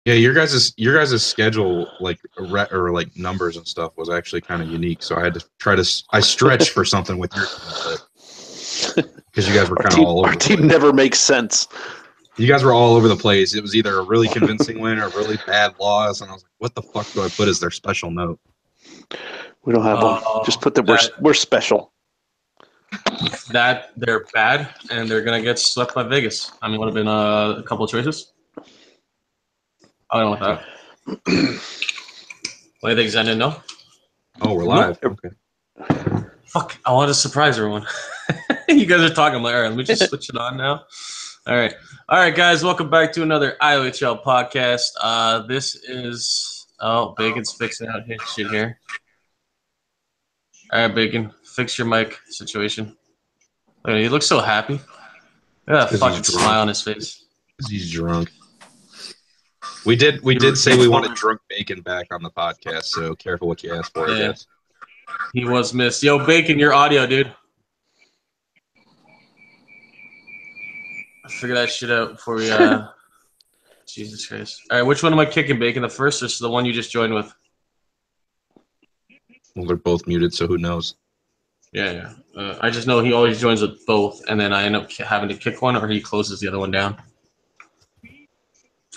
Yeah, your guys' schedule, like or like numbers and stuff, was actually kind of unique. So I had to I stretched for something with your team, because you guys were kind of all over. Our team never makes sense. You guys were all over the place. It was either a really convincing win or a really bad loss, and I was like, "What the fuck do I put as their special note?" We don't have one. Just put that we're special. That they're bad and they're gonna get swept by Vegas. I mean, would have been a couple of choices. I don't know what that. What do you think, Zenden? No? Oh, we're live. Okay. Fuck, I want to surprise everyone. You guys are talking. I'm like, all right, let me just switch it on now. All right, guys, welcome back to another IOHL podcast. This is Bacon's fixing out his shit here. All right, Bacon, fix your mic situation. He looks so happy. Look at that fucking smile on his face. Because he's drunk. We did say we wanted drunk Bacon back on the podcast, so careful what you ask for, I guess. He was missed. Yo, Bacon, your audio, dude. Figure that shit out before we Jesus Christ. All right, which one am I kicking, Bacon? The first or the one you just joined with? Well, they're both muted, so who knows? Yeah. I just know he always joins with both, and then I end up having to kick one, or he closes the other one down.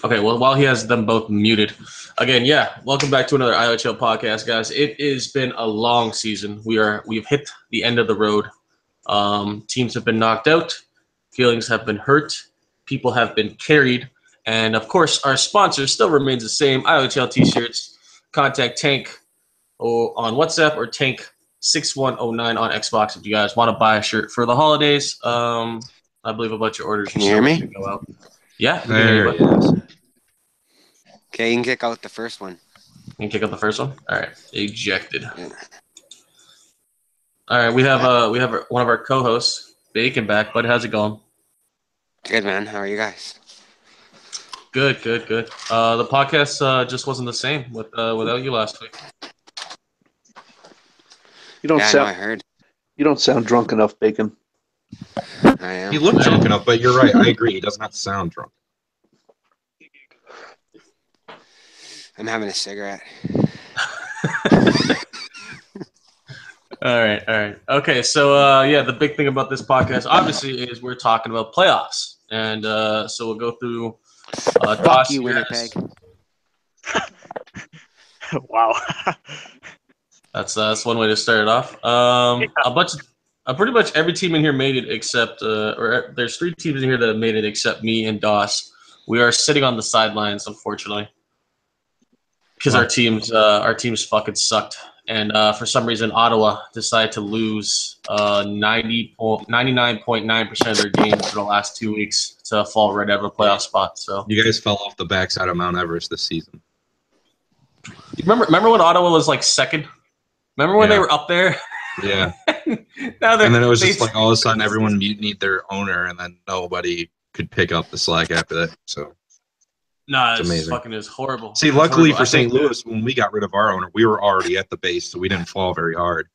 Okay, well, while he has them both muted, again, welcome back to another IOHL podcast, guys. It has been a long season. We've hit the end of the road. Teams have been knocked out, feelings have been hurt, people have been carried, and of course, our sponsor still remains the same. IOHL T-shirts. Contact Tank on WhatsApp or Tank6109 on Xbox if you guys want to buy a shirt for the holidays. I believe a bunch of orders. Can you hear me? Go out. Yeah. There it is. Okay, you can kick out the first one. You can kick out the first one? All right. Ejected. Yeah. All right. We have one of our co-hosts, Bacon, back. Bud, how's it going? Good, man. How are you guys? Good. The podcast just wasn't the same without you last week. You don't sound. I heard. You don't sound drunk enough, Bacon. I am. He looked drunk enough, but you're right. I agree. He does not sound drunk. I'm having a cigarette. All right. Okay, so the big thing about this podcast, obviously, is we're talking about playoffs, and so we'll go through. Fuck you, Winnipeg. Wow. That's one way to start it off. Pretty much every team in here made it except, or there's 3 teams in here that have made it except me and Doss. We are sitting on the sidelines, unfortunately, because our teams fucking sucked, and for some reason Ottawa decided to lose 99.9% of their games for the last 2 weeks to fall right out of a playoff spot. So you guys fell off the backside of Mount Everest this season. Remember when Ottawa was like second? Remember when they were up there? Yeah. And then it was just like all of a sudden everyone mutinied their owner, and then nobody could pick up the slack after that. So it's amazing. Fucking is horrible. See, luckily for St. Louis, when we got rid of our owner, we were already at the base, so we didn't fall very hard.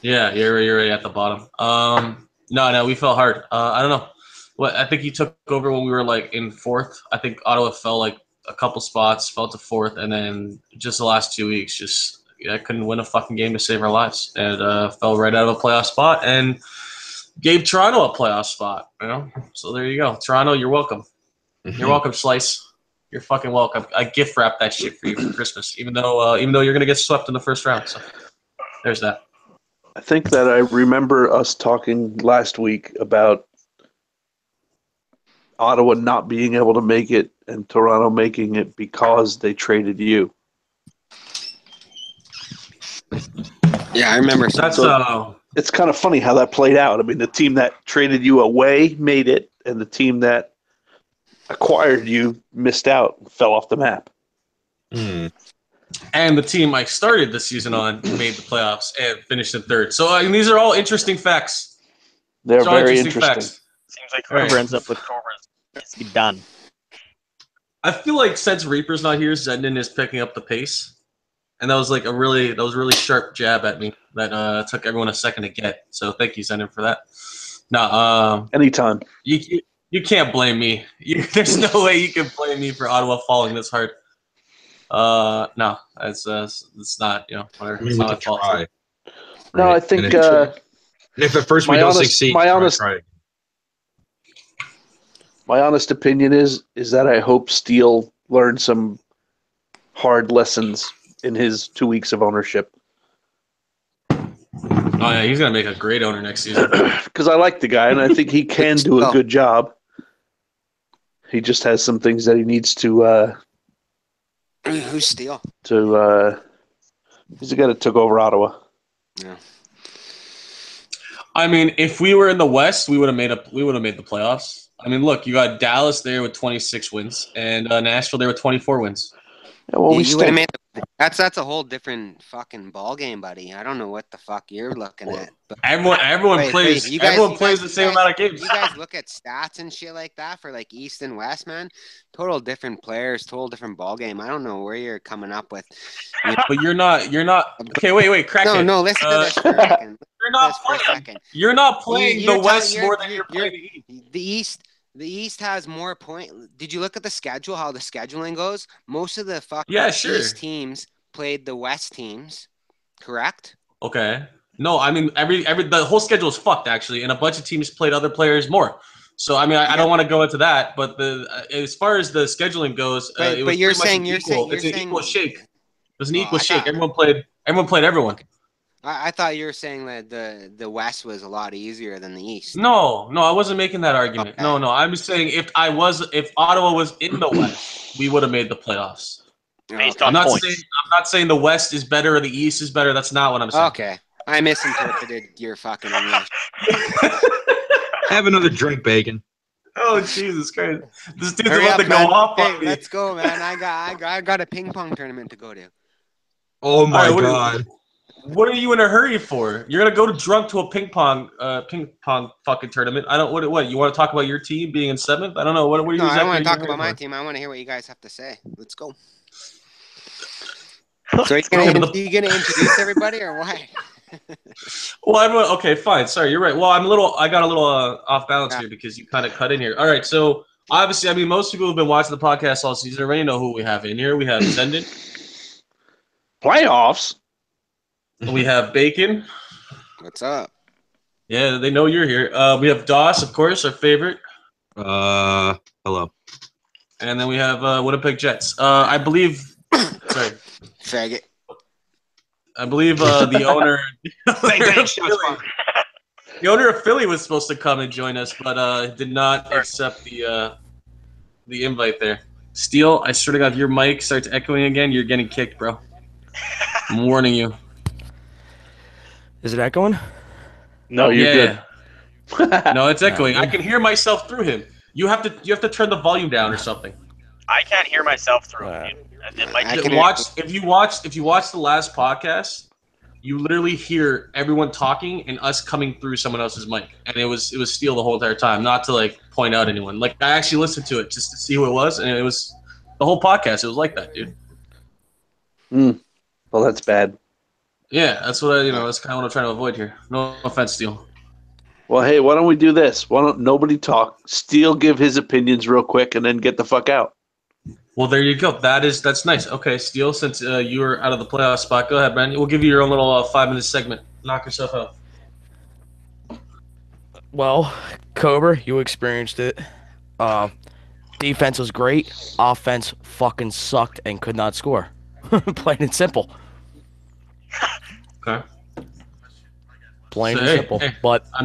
Yeah, you're already at the bottom. No, we fell hard. I don't know. I think he took over when we were like in 4th. I think Ottawa fell like a couple spots, fell to 4th, and then just the last 2 weeks, couldn't win a fucking game to save our lives, and fell right out of a playoff spot, and gave Toronto a playoff spot. So there you go, Toronto. You're welcome. You're welcome, Slice. You're fucking welcome. I gift wrap that shit for you for Christmas, even though you're gonna get swept in the first round. So there's that. I think that I remember us talking last week about Ottawa not being able to make it and Toronto making it because they traded you. Yeah, I remember. It's kind of funny how that played out. I mean, the team that traded you away made it, and the team that acquired you missed out, fell off the map. Mm. And the team I started the season on made the playoffs and finished in 3rd. So these are all interesting facts. They're very interesting. Seems like whoever ends up with Cobras needs to be done. I feel like since Reaper's not here, Zenden is picking up the pace. And that was like a really sharp jab at me that took everyone a second to get. So thank you, Zenden, for that. No, anytime. You can't blame me. There's no way you can blame me for Ottawa falling this hard. No, it's not. Whatever. I mean, It's we not my could fault. try. No, right? I think And if at first we my don't honest- succeed, my honest- try. my honest opinion is that I hope Steele learned some hard lessons in his 2 weeks of ownership. Oh yeah, he's gonna make a great owner next season. Because I like the guy, and I think he can do a good job. He just has some things that he needs to. Who's Steele? He's the guy that took over Ottawa. Yeah. I mean, if we were in the West, we would have made the playoffs. I mean, look, you got Dallas there with 26 wins, and Nashville there with 24 wins. Yeah, well, You would have made that's a whole different fucking ball game, buddy. I don't know what the fuck you're looking at. But Everyone plays the same amount of games. You guys look at stats and shit like that for like East and West, man. Total different players, total different ball game. I don't know where you're coming up with. But you're not. Okay, wait, crack it. No, listen to this for a second. You're not playing the West more than you're playing the East. The East has more points. Did you look at the schedule, how the scheduling goes? Most of the fucking East teams played the West teams, correct? Okay. No, I mean the whole schedule is fucked actually, and a bunch of teams played other players more. So I mean I don't want to go into that, but as far as the scheduling goes, but you're saying it's an equal shake. It was an equal shake. Everyone played everyone. Okay. I thought you were saying that the West was a lot easier than the East. No, I wasn't making that argument. Okay. No, I'm just saying if Ottawa was in the West, we would have made the playoffs. Based on points. I'm not saying the West is better or the East is better. That's not what I'm saying. Okay, I misinterpreted your fucking English. Have another drink, Bacon. Oh Jesus Christ! This dude's about to go off on me. Let's go, man. I got a ping pong tournament to go to. Oh my God. What are you in a hurry for? You're gonna go to drunk to a ping pong fucking tournament. I don't. What you want to talk about your team being in seventh? I don't know. What are you? No, I don't want to talk about my team. I want to hear what you guys have to say. Let's go. So are you gonna introduce everybody or what? Well, okay, fine. Sorry, you're right. Well, I got a little off balance here because you kind of cut in here. All right, so obviously, I mean, most people who've been watching the podcast all season already know who we have in here. We have Zendon. Playoffs. We have Bacon. What's up? Yeah, they know you're here. We have Doss, of course, our favorite. Hello. And then we have Winnipeg Jets. I believe. Sorry. Faggot. I believe the owner. The owner of Philly was supposed to come and join us, but did not accept the invite there. Steele, I swear to God, if your mic starts echoing again, you're getting kicked, bro. I'm warning you. Is it echoing? No, you're good. No, it's echoing. I can hear myself through him. You have to turn the volume down or something. I can't hear myself through him. If you watch the last podcast, you literally hear everyone talking and us coming through someone else's mic, and it was Steele the whole entire time. Not to like point out anyone. Like I actually listened to it just to see who it was, and it was the whole podcast. It was like that, dude. Well, that's bad. Yeah, that's what that's kind of what I'm trying to avoid here. No offense, Steele. Well, hey, why don't we do this? Why don't nobody talk? Steele give his opinions real quick and then get the fuck out. Well, there you go. That's nice. Okay, Steele, since you were out of the playoff spot, go ahead, man. We'll give you your own little 5-minute segment. Knock yourself out. Well, Cobra, you experienced it. Defense was great. Offense fucking sucked and could not score. Plain and simple. Okay. Plain and simple. But I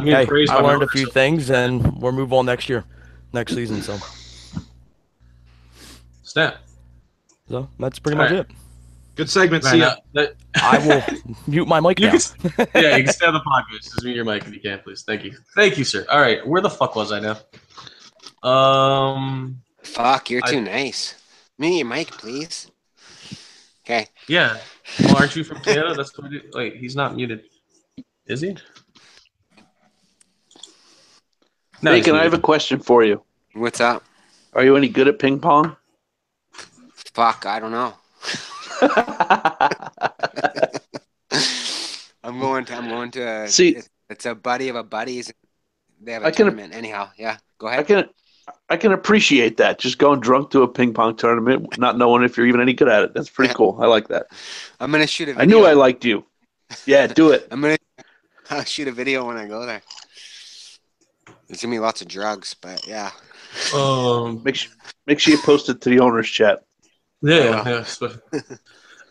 learned a few things, and we'll move on next season. So. Snap. So that's pretty much it. Good segment. See ya. I will mute my mic now. You can stay on the podcast. Just mute your mic if you can, please. Thank you, sir. All right, where the fuck was I now? Fuck, you're too nice. Mute your mic, please. Okay. Yeah. Well, aren't you from Canada? That's what wait, he's not muted. Is he? No, Bacon, I have a question for you. What's up? Are you any good at ping pong? Fuck, I don't know. I'm going to see. It's a buddy of a buddy's. They have a tournament. Anyhow, yeah. Go ahead. I can appreciate that. Just going drunk to a ping pong tournament, not knowing if you're even any good at it. That's pretty cool. I like that. I'm gonna shoot a video. I knew I liked you. Yeah, do it. I'll shoot a video when I go there. There's gonna be lots of drugs, but yeah. Make sure you post it to the owners chat. Yeah.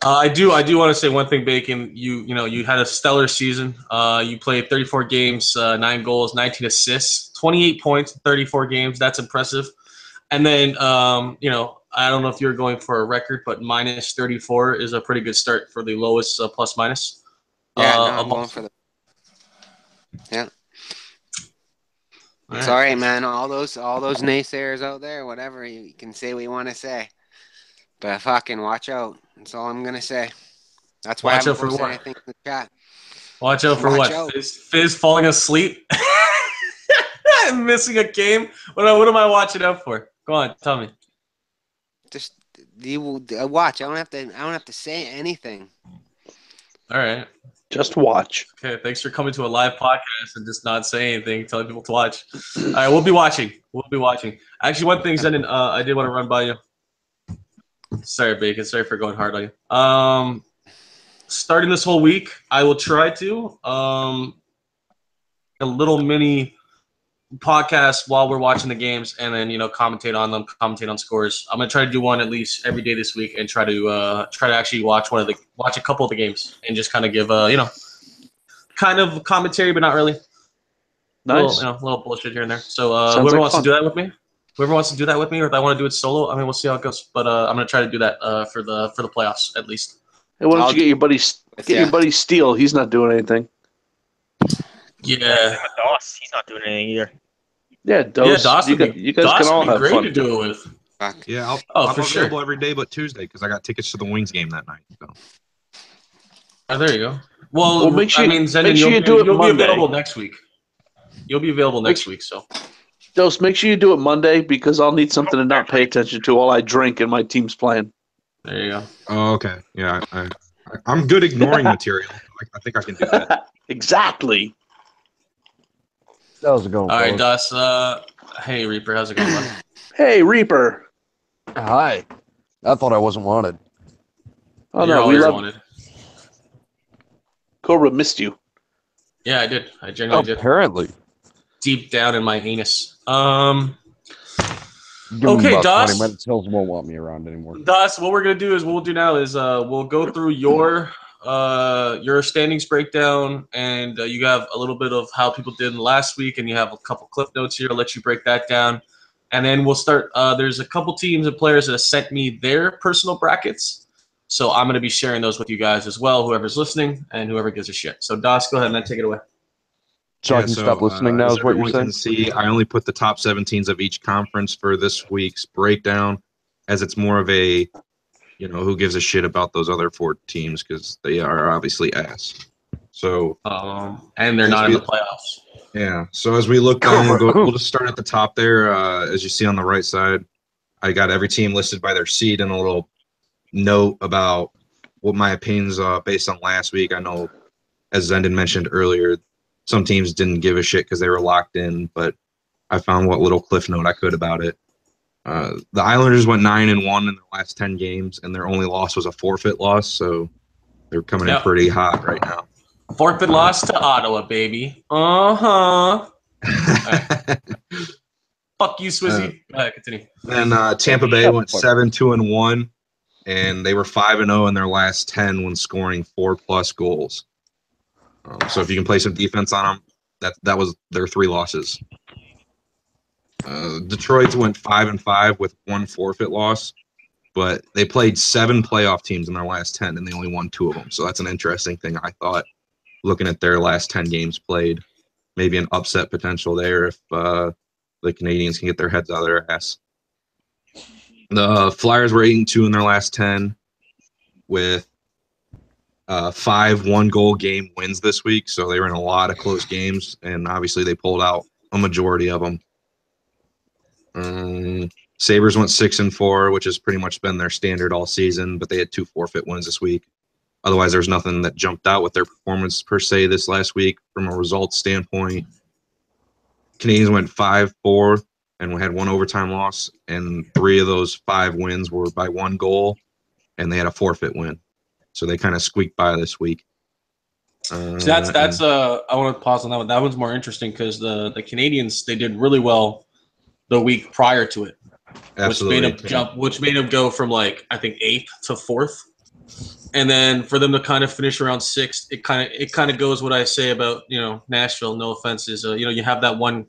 I do want to say one thing, Bacon. You had a stellar season. You played 34 games, 9 goals, 19 assists, 28 points, 34 games. That's impressive. And then I don't know if you're going for a record, but minus 34 is a pretty good start for the lowest plus minus. Yeah, I'm going for the. Yeah. It's all right, man. All those naysayers out there, whatever, you can say what you want to say. But fucking watch out. That's all I'm gonna say. That's why I'm posting anything in the chat. Watch out for what? Fizz falling asleep and missing a game. What am I watching out for? Go on, tell me. Just watch. I don't have to say anything. All right. Just watch. Okay, thanks for coming to a live podcast and just not saying anything, telling people to watch. All right, we'll be watching. Actually, one thing, Zenon, I did want to run by you. Sorry, Bacon. Sorry for going hard on you. Starting this whole week, I will try to a little mini podcast while we're watching the games, and then commentate on them, commentate on scores. I'm gonna try to do one at least every day this week, and try to actually watch a couple of the games, and just kind of give kind of commentary, but not really. Nice. Little bullshit here and there. So whoever wants to do that with me. Whoever wants to do that with me, or if I want to do it solo, I mean, we'll see how it goes. But I'm gonna try to do that for the playoffs at least. Hey, why don't you get your buddy Steele? He's not doing anything. Yeah. Doss, he's not doing anything either. Yeah, Doss. You guys can all have great fun. to do it with. Yeah, I'm for available sure. every day but Tuesday because I got tickets to the Wings game that night. So. Oh, there you go. Well, make sure, Zenon, make sure you do it you'll Monday. be available next week. You'll be available next week, so. Dose, make sure you do it Monday because I'll need something to not pay attention to while I drink and my team's playing. There you go. Oh, okay. Yeah, I'm good ignoring material. I think I can do that. Exactly. How's it going? All right, Doss. Hey, Reaper. How's it going, bud? Hey, Reaper. Hi. I thought I wasn't wanted. Oh, You're no, we love wanted. Cobra missed you. Yeah, I did. I genuinely did. Apparently. Deep down in my anus. Give me Okay, about Doss. 20 minutes. Hills won't want me around anymore. Doss, what we're gonna do is we'll go through your standings breakdown, and you have a little bit of how people did last week, and you have a couple clip notes here. I'll let you break that down, and then we'll start. There's a couple teams and players that have sent me their personal brackets, so I'm gonna be sharing those with you guys as well. Whoever's listening and whoever gives a shit. So Doss, go ahead and take it away. So I can stop listening now, is what you're saying? Can see, I only put the top 7 teams of each conference for this week's breakdown, as it's more of a, who gives a shit about those other 4 teams because they are obviously ass. So, and they're not in the playoffs. Yeah. So as we look down, we'll just start at the top there. As you see on the right side, I got every team listed by their seed and a little note about what my opinions are based on last week. I know, as Zendon mentioned earlier, some teams didn't give a shit because they were locked in, but I found what little cliff note I could about it. The Islanders went 9-1 in their last 10 games, and their only loss was a forfeit loss, so they're coming in pretty hot right now. Forfeit loss to Ottawa, baby. Uh-huh. Right. Fuck you, Swizzy. Go ahead, continue. Then Tampa Bay went 7-2-1, and they were 5-0 in their last 10 when scoring 4+ goals. So if you can play some defense on them, that was their 3 losses. Detroit went 5-5 with 1 forfeit loss, but they played 7 playoff teams in their last 10, and they only won 2 of them. So that's an interesting thing, I thought, looking at their last 10 games played. Maybe an upset potential there if the Canadians can get their heads out of their ass. The Flyers were 8-2 in their last 10 with 5 one-goal game wins this week, so they were in a lot of close games, and obviously they pulled out a majority of them. Sabres went 6-4, which has pretty much been their standard all season, but they had 2 forfeit wins this week. Otherwise, there's nothing that jumped out with their performance per se this last week from a results standpoint. Canadians went 5-4 and we had one overtime loss, and 3 of those 5 wins were by 1 goal, and they had a forfeit win. So they kind of squeaked by this week. So that's I want to pause on that one. That one's more interesting because the Canadians, they did really well the week prior to it, Absolutely. which made them go from like I think 8th to 4th, and then for them to kind of finish around 6th, it kind of goes what I say about Nashville. No offense, is you have that one.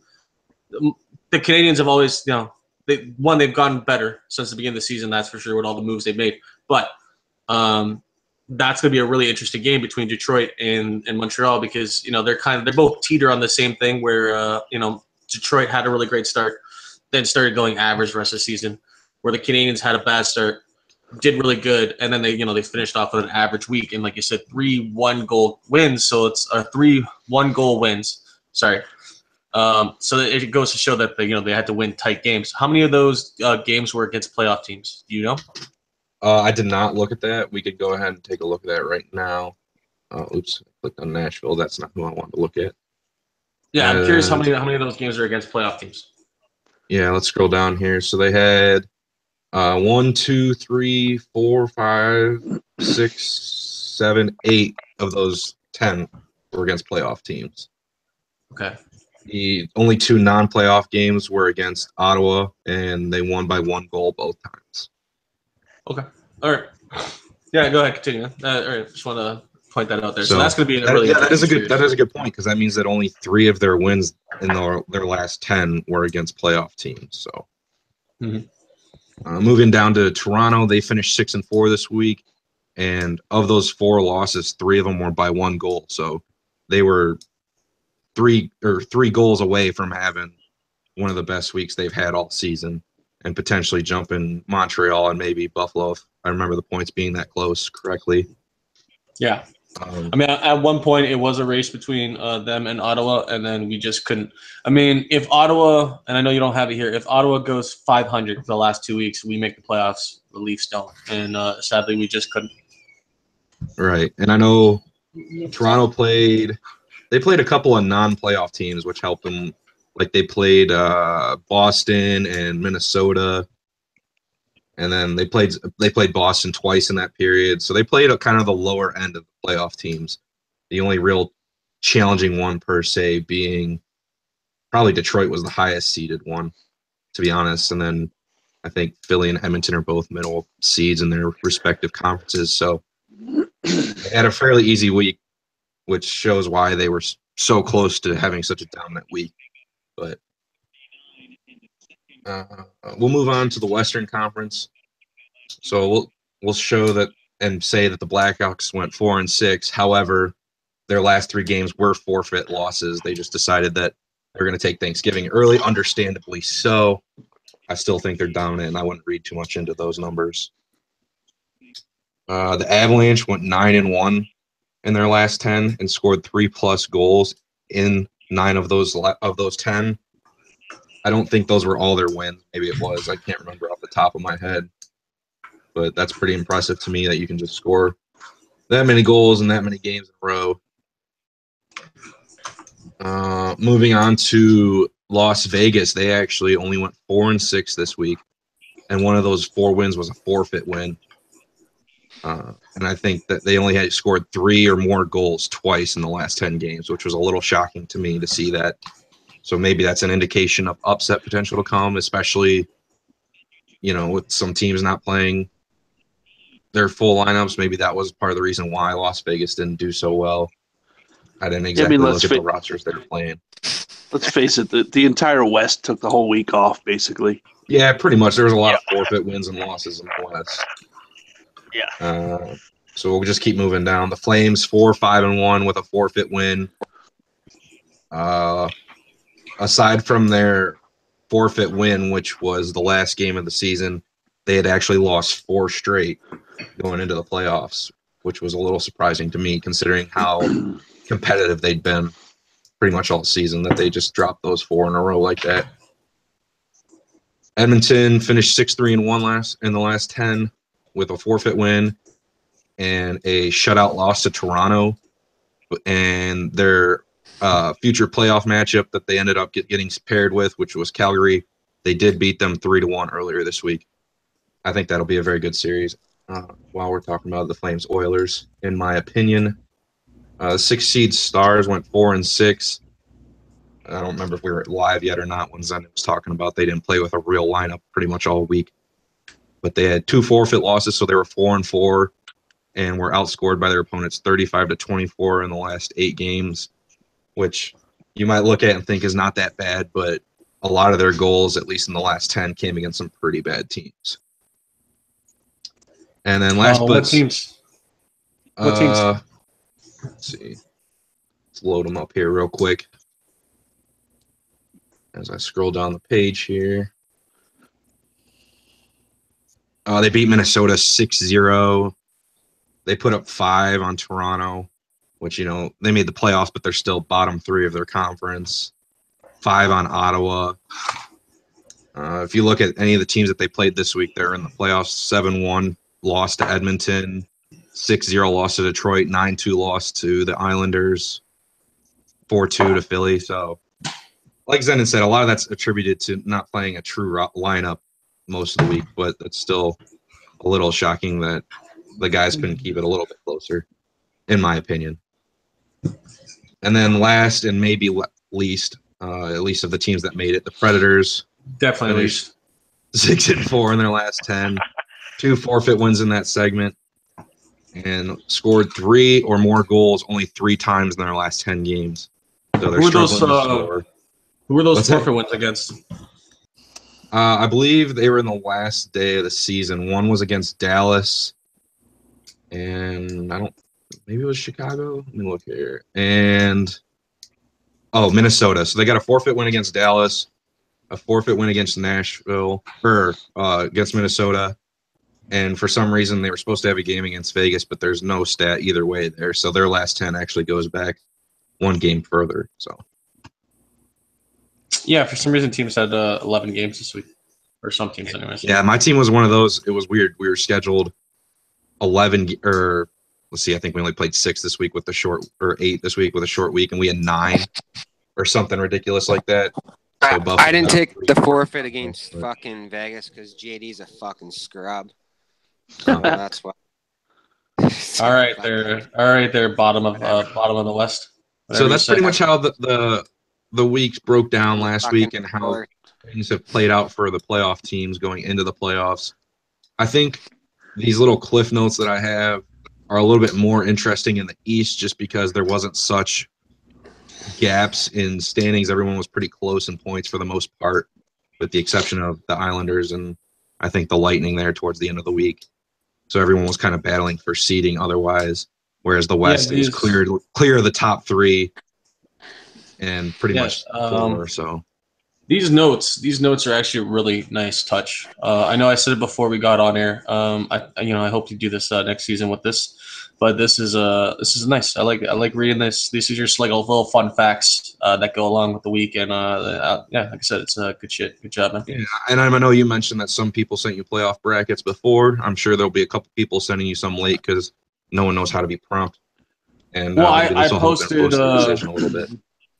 The Canadians have always they've gotten better since the beginning of the season. That's for sure with all the moves they've made, but that's going to be a really interesting game between Detroit and Montreal because they're both teeter on the same thing where Detroit had a really great start, then started going average the rest of the season, where the Canadians had a bad start, did really good, and then they finished off with an average week, and like you said, 3 1-goal wins, so it's 3 1-goal wins. Sorry. So it goes to show that they had to win tight games. How many of those games were against playoff teams? Do you know? I did not look at that. We could go ahead and take a look at that right now. Oops, I clicked on Nashville. That's not who I wanted to look at. Yeah, I'm curious how many of those games are against playoff teams. Yeah, let's scroll down here. So they had 1, 2, 3, 4, 5, 6, 7, 8 of those 10 were against playoff teams. Okay. The only 2 non-playoff games were against Ottawa, and they won by 1 goal both times. Okay. All right. Yeah, go ahead. Continue. All right. Just want to point that out there. So that's going to be a really that is a good point because that means that only 3 of their wins in their last 10 were against playoff teams. So, moving down to Toronto, they finished 6-4 this week, and of those 4 losses, 3 of them were by 1 goal. So they were 3 goals away from having one of the best weeks they've had all season, and potentially jumping Montreal and maybe Buffalo, if I remember the points being that close correctly. Yeah. I mean, at one point, it was a race between them and Ottawa, and then we just couldn't. I mean, if Ottawa, and I know you don't have it here, if Ottawa goes 500 for the last 2 weeks, we make the playoffs, the Leafs don't. And sadly, we just couldn't. Right. And I know Toronto played a couple of non-playoff teams, which helped them. Like they played Boston and Minnesota, and then they played Boston twice in that period. So they played kind of the lower end of the playoff teams. The only real challenging one per se being probably Detroit was the highest seeded one, to be honest. And then I think Philly and Edmonton are both middle seeds in their respective conferences. So they had a fairly easy week, which shows why they were so close to having such a dominant week. But we'll move on to the Western Conference. So we'll show that and say that the Blackhawks went 4-6. However, their last 3 games were forfeit losses. They just decided that they're going to take Thanksgiving early, understandably so. I still think they're dominant, and I wouldn't read too much into those numbers. The Avalanche went 9-1 in their last 10 and scored 3+ goals in 9 of those 10. I don't think those were all their wins. Maybe it was. I can't remember off the top of my head. But that's pretty impressive to me that you can just score that many goals in that many games in a row. Moving on to Las Vegas, they actually only went 4-6 this week, and one of those 4 wins was a forfeit win. And I think that they only had scored 3 or more goals twice in the last 10 games, which was a little shocking to me to see that. So maybe that's an indication of upset potential to come, especially, with some teams not playing their full lineups. Maybe that was part of the reason why Las Vegas didn't do so well. I didn't exactly look at the rosters they were playing. Let's face it, the entire West took the whole week off, basically. Yeah, pretty much. There was a lot of forfeit wins and losses in the West. Yeah. So we'll just keep moving down. The Flames 4-5-1 with a forfeit win. Aside from their forfeit win, which was the last game of the season, they had actually lost 4 straight going into the playoffs, which was a little surprising to me considering how competitive they'd been pretty much all season, that they just dropped those 4 in a row like that. Edmonton finished 6-3-1 in the last 10 with a forfeit win and a shutout loss to Toronto, and their future playoff matchup that they ended up getting paired with, which was Calgary, they did beat them 3-1 earlier this week. I think that'll be a very good series. While we're talking about the Flames Oilers, in my opinion, 6 seed Stars went 4-6. I don't remember if we were live yet or not when Zen was talking about they didn't play with a real lineup pretty much all week. But they had 2 forfeit losses, so they were 4-4 and were outscored by their opponents 35-24 in the last 8 games, which you might look at and think is not that bad, but a lot of their goals, at least in the last 10, came against some pretty bad teams. And then last but what teams? What teams? Let's see. Let's load them up here real quick. As I scroll down the page here. They beat Minnesota 6-0. They put up 5 on Toronto, which, you know, they made the playoffs, but they're still bottom 3 of their conference. 5 on Ottawa. If you look at any of the teams that they played this week, they're in the playoffs. 7-1 loss to Edmonton, 6-0 loss to Detroit, 9-2 loss to the Islanders, 4-2 to Philly. So, like Zenon said, a lot of that's attributed to not playing a true lineup most of the week, but it's still a little shocking that the guys couldn't keep it a little bit closer, in my opinion. And then last and maybe least, at least of the teams that made it, the Predators. Definitely least. 6-4 in their last 10. 2 forfeit wins in that segment. And scored 3 or more goals only 3 times in their last 10 games. So they're struggling to score. Who were those forfeit wins against? I believe they were in the last day of the season. One was against Dallas. And maybe it was Chicago. Let me look here. And Minnesota. So they got a forfeit win against Dallas, a forfeit win against Nashville, or against Minnesota. And for some reason, they were supposed to have a game against Vegas, but there's no stat either way there. So their last 10 actually goes back 1 game further. So, yeah, for some reason, teams had 11 games this week, or some teams, anyways. Yeah, my team was one of those. It was weird. We were scheduled 11, or let's see, I think we only played 6 this week with the short, or 8 this week with a short week, and we had 9 or something ridiculous like that. So I didn't take the forfeit against fucking Vegas because JD's a fucking scrub. So that's why. All right, there, bottom of the West. So that's pretty much how the weeks broke down last week and how things have played out for the playoff teams going into the playoffs. I think these little cliff notes that I have are a little bit more interesting in the East just because there wasn't such gaps in standings. Everyone was pretty close in points for the most part, with the exception of the Islanders and I think the Lightning there towards the end of the week. So everyone was kind of battling for seeding otherwise, whereas the West is clear of the top 3 and pretty much 4. So these notes are actually a really nice touch. I know I said it before we got on air. I hope to do this next season with this, but this is nice. I like reading this. These are just like little fun facts that go along with the week, and like I said, it's good shit. Good job, man. Yeah, and I know you mentioned that some people sent you playoff brackets before. I'm sure there'll be a couple people sending you some late because no one knows how to be prompt. And I posted the decision a little bit.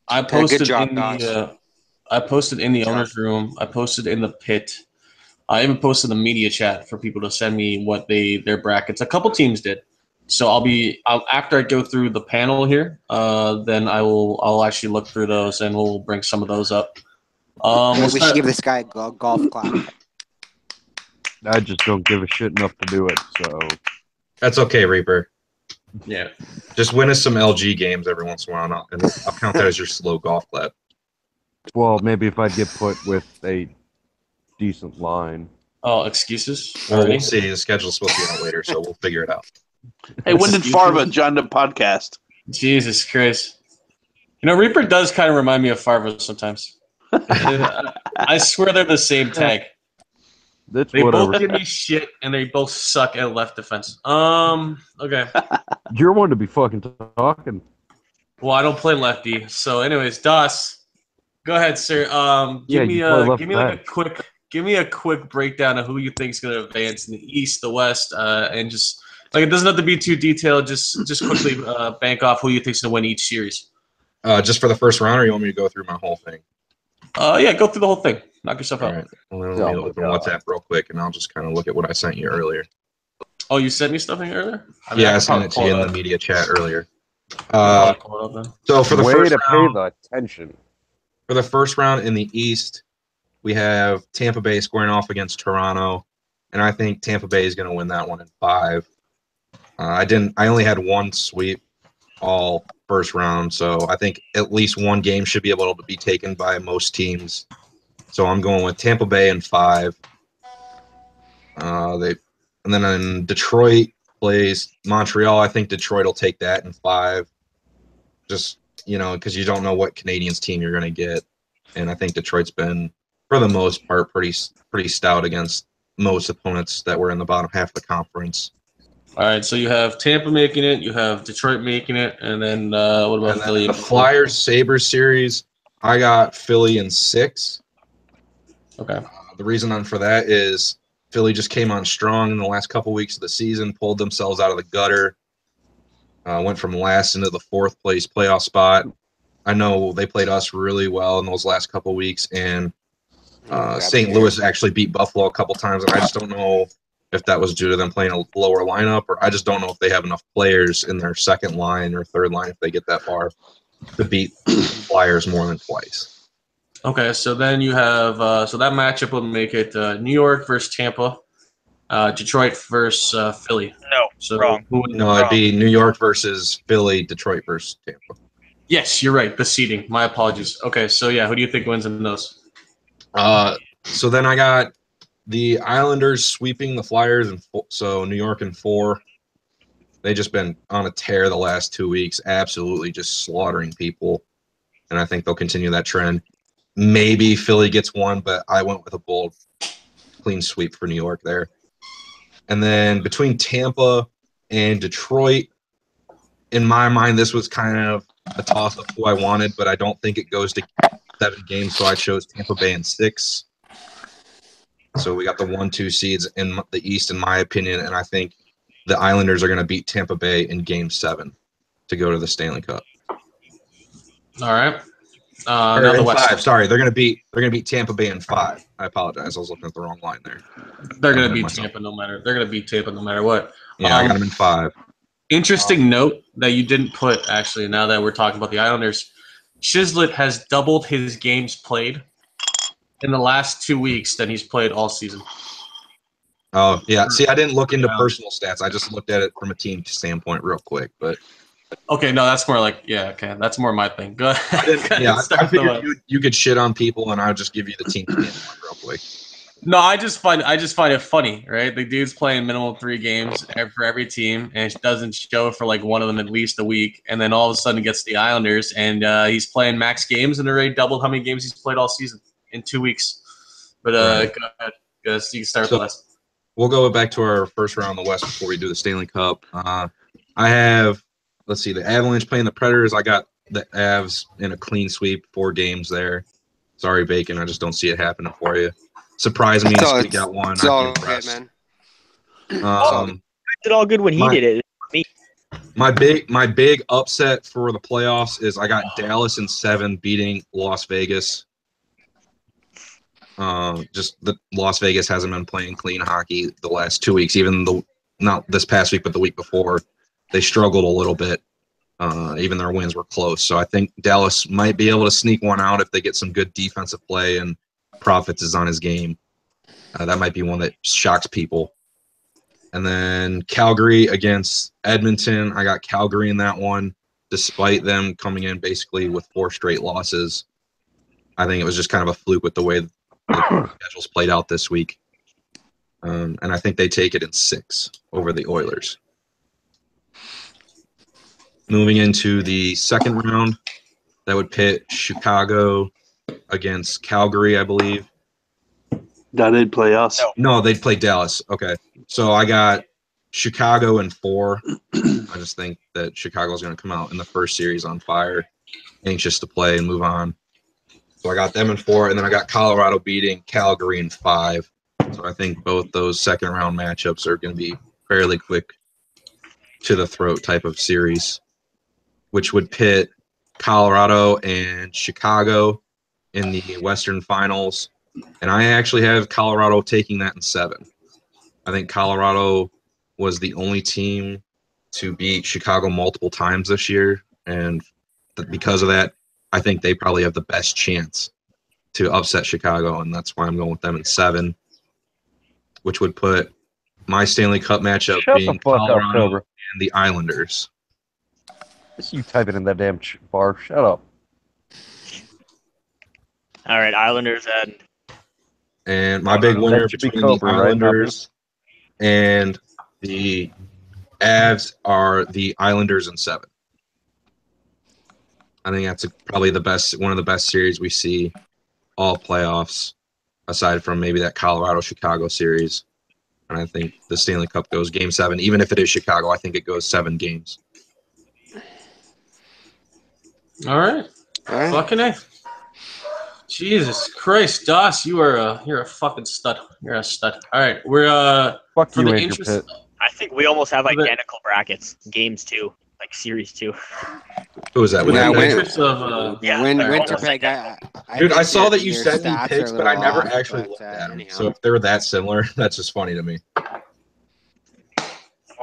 I posted I posted in the owner's room. I posted in the pit. I even posted the media chat for people to send me what their brackets. A couple teams did. So I'll after I go through the panel here, then I'll actually look through those and we'll bring some of those up. We should give this guy a golf clap. I just don't give a shit enough to do it, so that's okay, Reaper. Yeah. Just win us some LG games every once in a while, and I'll count that as your slow golf clap. Well, maybe if I'd get put with a decent line. Oh, excuses? Well, we'll see. The schedule's supposed to be out later, so we'll figure it out. Hey, when did Farva join the podcast? Jesus Christ. Reaper does kind of remind me of Farva sometimes. I swear they're the same tag. They both give me shit, and they both suck at left defense. Okay. You're one to be fucking talking. Well, I don't play lefty. So, anyways, Das, go ahead, sir. Give me a quick breakdown of who you think is going to advance in the East, the West, and just it doesn't have to be too detailed. Just quickly bank off who you think is going to win each series. Just for the first round, or you want me to go through my whole thing? Yeah, go through the whole thing. Knock yourself All out. right. Well, let me open WhatsApp real quick, and I'll just kind of look at what I sent you earlier. Oh, you sent me something earlier? I I could sent probably it to pull you in up. the media chat earlier. Probably pull it up then. So for the Way first to pay round, the attention. for the first round in the East, we have Tampa Bay squaring off against Toronto, and I think Tampa Bay is going to win that one in 5. I only had one sweep all first round, so I think at least one game should be able to be taken by most teams. So I'm going with Tampa Bay in 5. And then in Detroit plays Montreal. I think Detroit will take that in 5. Just because you don't know what Canadians team you're going to get, and I think Detroit's been, for the most part, pretty stout against most opponents that were in the bottom half of the conference. All right, so you have Tampa making it, you have Detroit making it, and then what about Philly? The Flyers Sabres series, I got Philly in 6. Okay. The reason for that is Philly just came on strong in the last couple weeks of the season, pulled themselves out of the gutter, went from last into the 4th place playoff spot. I know they played us really well in those last couple weeks, and St. Louis actually beat Buffalo a couple times, and I just don't know if that was due to them playing a lower lineup, or I just don't know if they have enough players in their second line or third line if they get that far to beat Flyers more than twice. Okay, so then you have so that matchup will make it New York versus Tampa, Detroit versus Philly. No, so wrong. No, it'd be New York versus Philly, Detroit versus Tampa. Yes, you're right. The seeding. My apologies. Okay, so yeah, who do you think wins in those? So then I got the Islanders sweeping the Flyers, and so New York in 4. They've just been on a tear the last 2 weeks, absolutely just slaughtering people, and I think they'll continue that trend. Maybe Philly gets 1, but I went with a bold, clean sweep for New York there. And then between Tampa and Detroit, in my mind, this was kind of a toss-up who I wanted, but I don't think it goes to 7 games, so I chose Tampa Bay in 6. So we got the 1-2 seeds in the East, in my opinion, and I think the Islanders are going to beat Tampa Bay in Game 7 to go to the Stanley Cup. All right. Or in 5. Sorry, they're going to beat Tampa Bay in 5. I apologize. I was looking at the wrong line there. They're going to beat Tampa no matter. They're going to beat Tampa no matter what. Yeah, I got them in 5. Interesting note that you didn't put, actually, now that we're talking about the Islanders. Chislett has doubled his games played in the last 2 weeks than he's played all season. Oh, yeah. See, I didn't look into personal stats. I just looked at it from a team standpoint real quick. But okay, no, that's more like, yeah, okay. That's more my thing. Go ahead. I figured you could shit on people, and I'll just give you the team standpoint real quick. No, I just find it funny, right? The dude's playing minimum 3 games for every team, and it doesn't show for like one of them at least a week, and then all of a sudden gets the Islanders, and he's playing max games, and already doubled how many games he's played all season in 2 weeks. But right. Go ahead, guys. You can start with the West. We'll go back to our first round in the West before we do the Stanley Cup. I have, let's see, the Avalanche playing the Predators. I got the Avs in a clean sweep, 4 games there. Sorry, Bacon. I just don't see it happening for you. Surprise me and squeak out 1. It's all good, man. It's all good when he did it. Me. My big upset for the playoffs is I got Dallas in 7 beating Las Vegas. Just the Las Vegas hasn't been playing clean hockey the last 2 weeks. Even not this past week, but the week before, they struggled a little bit. Even their wins were close. So I think Dallas might be able to sneak one out if they get some good defensive play and Profits is on his game. That might be one that shocks people. And then Calgary against Edmonton. I got Calgary in that one, despite them coming in basically with 4 straight losses. I think it was just kind of a fluke with the way the schedules played out this week. And I think they take it in 6 over the Oilers. Moving into the second round, that would pit Chicago against Calgary, I believe. No, they'd play us. No, they'd play Dallas. Okay. So I got Chicago in 4. I just think that Chicago's going to come out in the first series on fire, anxious to play and move on. So I got them in 4, and then I got Colorado beating Calgary in 5. So I think both those second-round matchups are going to be fairly quick to the throat type of series, which would pit Colorado and Chicago in the Western Finals. And I actually have Colorado taking that in 7. I think Colorado was the only team to beat Chicago multiple times this year. And because of that, I think they probably have the best chance to upset Chicago. And that's why I'm going with them in 7, which would put my Stanley Cup matchup Shut the being fuck up, Colorado Cobra. and the Islanders. You type it in that damn bar. Shut up. All right, Islanders And my big winner That should be between the Cobra, right? Not me? Islanders and the Avs are the Islanders in 7. I think that's probably one of the best series we see all playoffs, aside from maybe that Colorado-Chicago series. And I think the Stanley Cup goes Game 7. Even if it is Chicago, I think it goes 7 games. All right. Fucking A. Jesus Christ, Doss, you're a fucking stud. You're a stud. All right, we're Fuck for you, the Andrew interest. Pitt. I think we almost have For the- identical brackets. Games 2, like Series 2. Who was that? With Yeah, the win- interest of Winterpeg. Dude, I think saw that you your sent me stats are picks, a but I little never off, actually but, looked at them. anyhow. So if they were that similar, that's just funny to me. What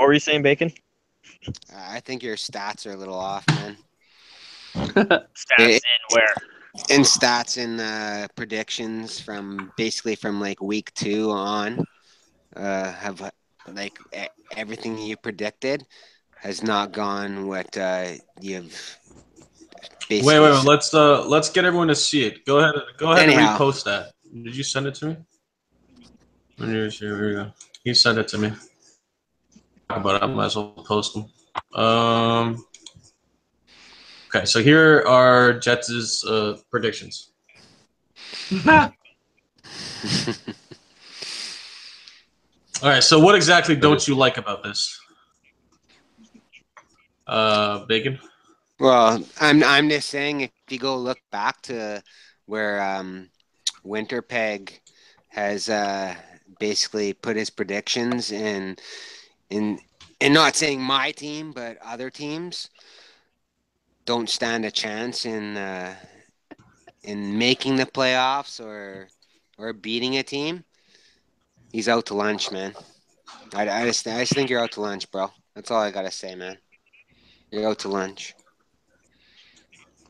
were you saying, Bacon? I think your stats are a little off, man. Stats in where? In stats and predictions from like week 2 on, have like everything you predicted has not gone what you've basically. Wait. Let's get everyone to see it. Go ahead Anyhow. and repost that. Did you send it to me? Here we go. He sent it to me. But I might as well post them. Okay, so here are Jets' predictions. All right, so what exactly don't you like about this? Bacon? Well, I'm just saying if you go look back to where Winterpeg has basically put his predictions in not saying my team but other teams don't stand a chance in making the playoffs or beating a team. He's out to lunch, man. I just think you're out to lunch, bro. That's all I gotta say, man. You're out to lunch.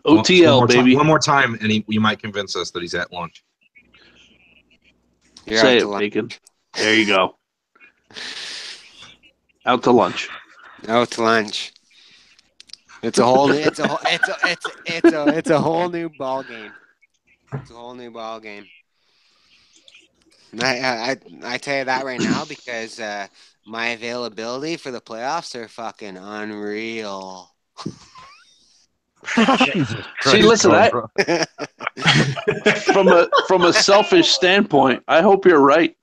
OTL, baby. One more time, and you might convince us that he's at lunch. You're Say out it, to lunch. Bacon. There you go. Out to lunch. Out to lunch. It's a whole new ball game. It's a whole new ball game. I tell you that right now because my availability for the playoffs are fucking unreal. Jesus Christ, See, listen, Cobra. from a selfish standpoint, I hope you're right.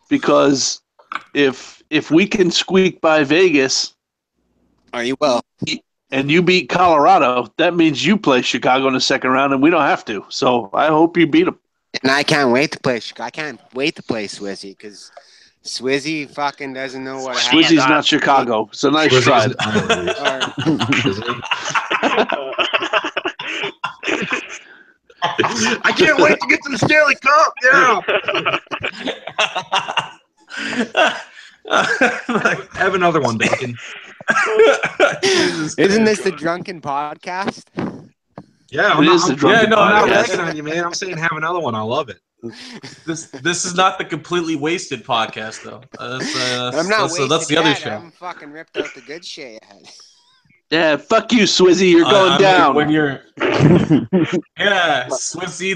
Because if we can squeak by Vegas Are you well? and you beat Colorado, that means you play Chicago in the second round and we don't have to. So I hope you beat them. And I can't wait to play Swizzy because Swizzy fucking doesn't know what happened. Swizzy's not Chicago. So nice try. I can't wait to get to the Stanley Cup. Yeah. Have another one, Bacon. Isn't this the Drunken podcast? Yeah, I'm not ragging on you, man. I'm saying have another one. I love it. This is not the completely wasted podcast, though. I'm not wasted. That's the other yet. show. I haven't fucking ripped out the good shit yet. Yeah, fuck you, Swizzy. You're going down. When you're, Swizzy,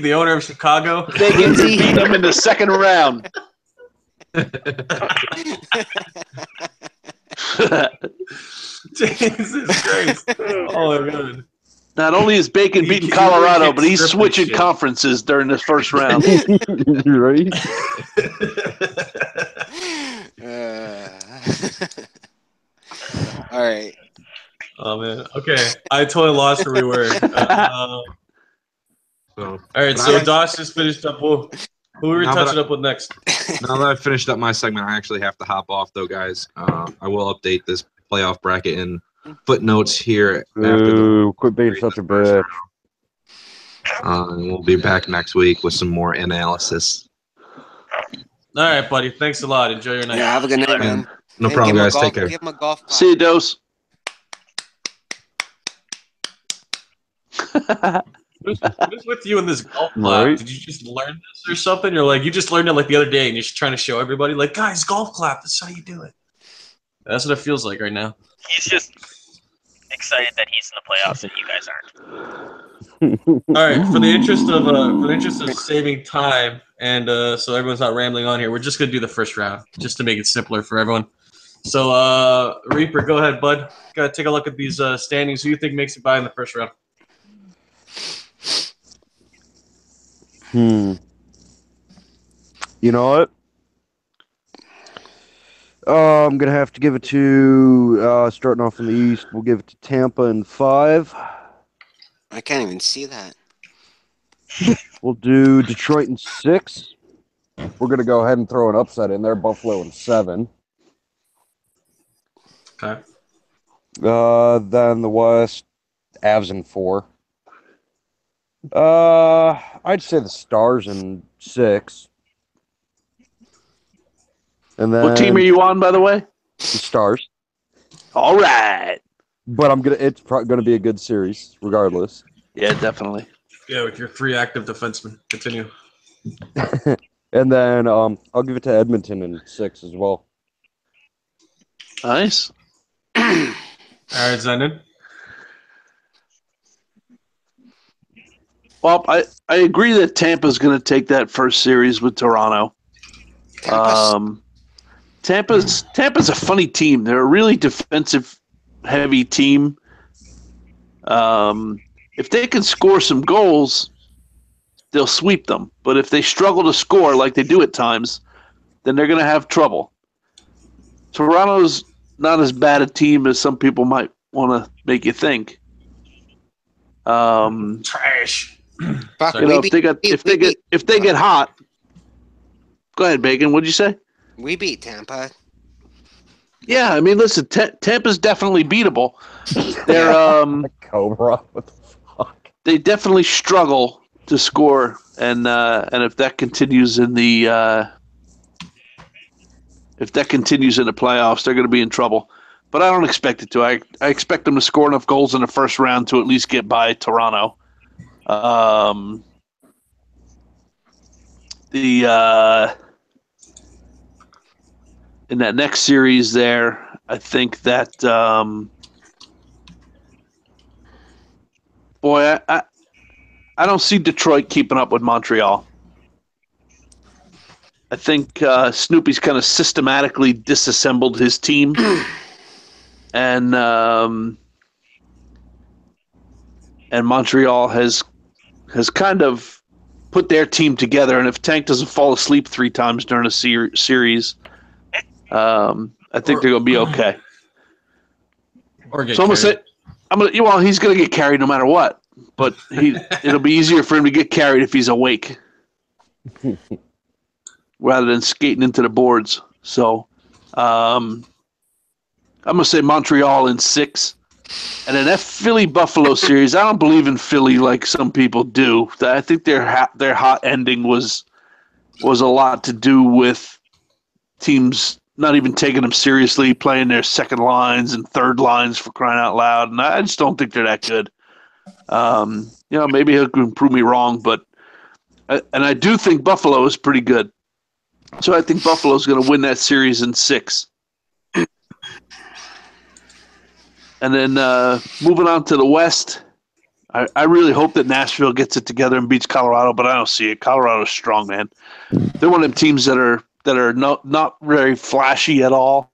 the owner of Chicago. Bacon beat them in the second round. Jesus Christ! Oh my god. Not only is Bacon beating Colorado, but he's switching conferences during this first round. Right? All right. Oh man. Okay, I totally lost where we were. All right, so Dosh just finished up. Who are we touching up with next? Now that I've finished up my segment, I actually have to hop off, though, guys. I will update this playoff bracket in footnotes here. Ooh, quit being such a bitch. We'll be back next week with some more analysis. All right, buddy. Thanks a lot. Enjoy your night. Yeah, have a good night, And man. no Hey, problem, give him a guys. golf- Take care. Give him a golf clap. See you, Dose. What is with you in this golf clap? Right. Did you just learn this or something? You're like, you just learned it like the other day and you're just trying to show everybody, like, guys, golf clap. That's how you do it. That's what it feels like right now. He's just excited that he's in the playoffs and you guys aren't. All right, for the interest of saving time and so everyone's not rambling on here, we're just gonna do the first round just to make it simpler for everyone. So Reaper, go ahead, bud. Gotta take a look at these standings. Who do you think makes it by in the first round? You know what? I'm gonna have to give it to starting off in the East. We'll give it to Tampa in 5. I can't even see that. We'll do Detroit in 6. We're gonna go ahead and throw an upset in there. Buffalo in 7. Okay. Then the West, Avs in 4. I'd say the Stars in 6. And then What team are you on, by the way? the Stars. All right. But it's gonna be a good series, regardless. Yeah, definitely. Yeah, with your 3 active defensemen. Continue. And then I'll give it to Edmonton in 6 as well. Nice. All right, Zendon. Well, I agree that Tampa's going to take that first series with Toronto. Tampa's a funny team. They're a really defensive heavy team. If they can score some goals, they'll sweep them. But if they struggle to score like they do at times, then they're going to have trouble. Toronto's not as bad a team as some people might want to make you think. Trash. Fuck, Sorry. You know, we if they get hot. Go ahead, Bacon. What'd you say? We beat Tampa. Yeah, I mean, listen, Tampa's definitely beatable. They're Cobra. What the fuck? they definitely struggle to score, and if that continues in the playoffs, they're going to be in trouble. But I don't expect it to. I expect them to score enough goals in the first round to at least get by Toronto. In that next series there, I think that I don't see Detroit keeping up with Montreal. I think Snoopy's kind of systematically disassembled his team, and Montreal has kind of put their team together. And if Tank doesn't fall asleep 3 times during a series, I think they're going to be okay. Or get So I'm gonna say, well, he's going to get carried no matter what. But it'll be easier for him to get carried if he's awake, rather than skating into the boards. So, I'm gonna say Montreal in 6, and in that Philly Buffalo series, I don't believe in Philly like some people do. I think their hot ending was a lot to do with teams not even taking them seriously, playing their second lines and third lines for crying out loud, and I just don't think they're that good. Maybe he'll prove me wrong, but I do think Buffalo is pretty good. So I think Buffalo's going to win that series in 6. And then moving on to the West, I really hope that Nashville gets it together and beats Colorado, but I don't see it. Colorado's strong, man. They're one of them teams that are not very flashy at all.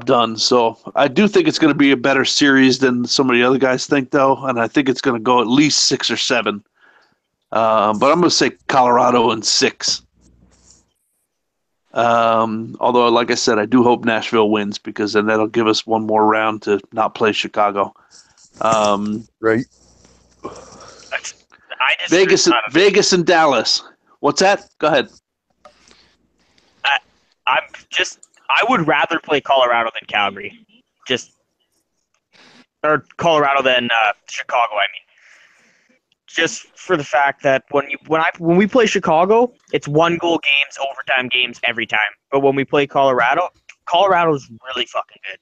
Done. So I do think it's going to be a better series than some of the other guys think, though, and I think it's going to go at least 6 or 7. But I'm going to say Colorado in 6. Although, like I said, I do hope Nashville wins, because then that'll give us one more round to not play Chicago. Right. Vegas and Dallas. What's that? Go ahead. I would rather play Colorado than Calgary. Or Colorado than Chicago, I mean. just for the fact that when we play Chicago, it's 1-goal games, overtime games every time. But when we play Colorado's really fucking good.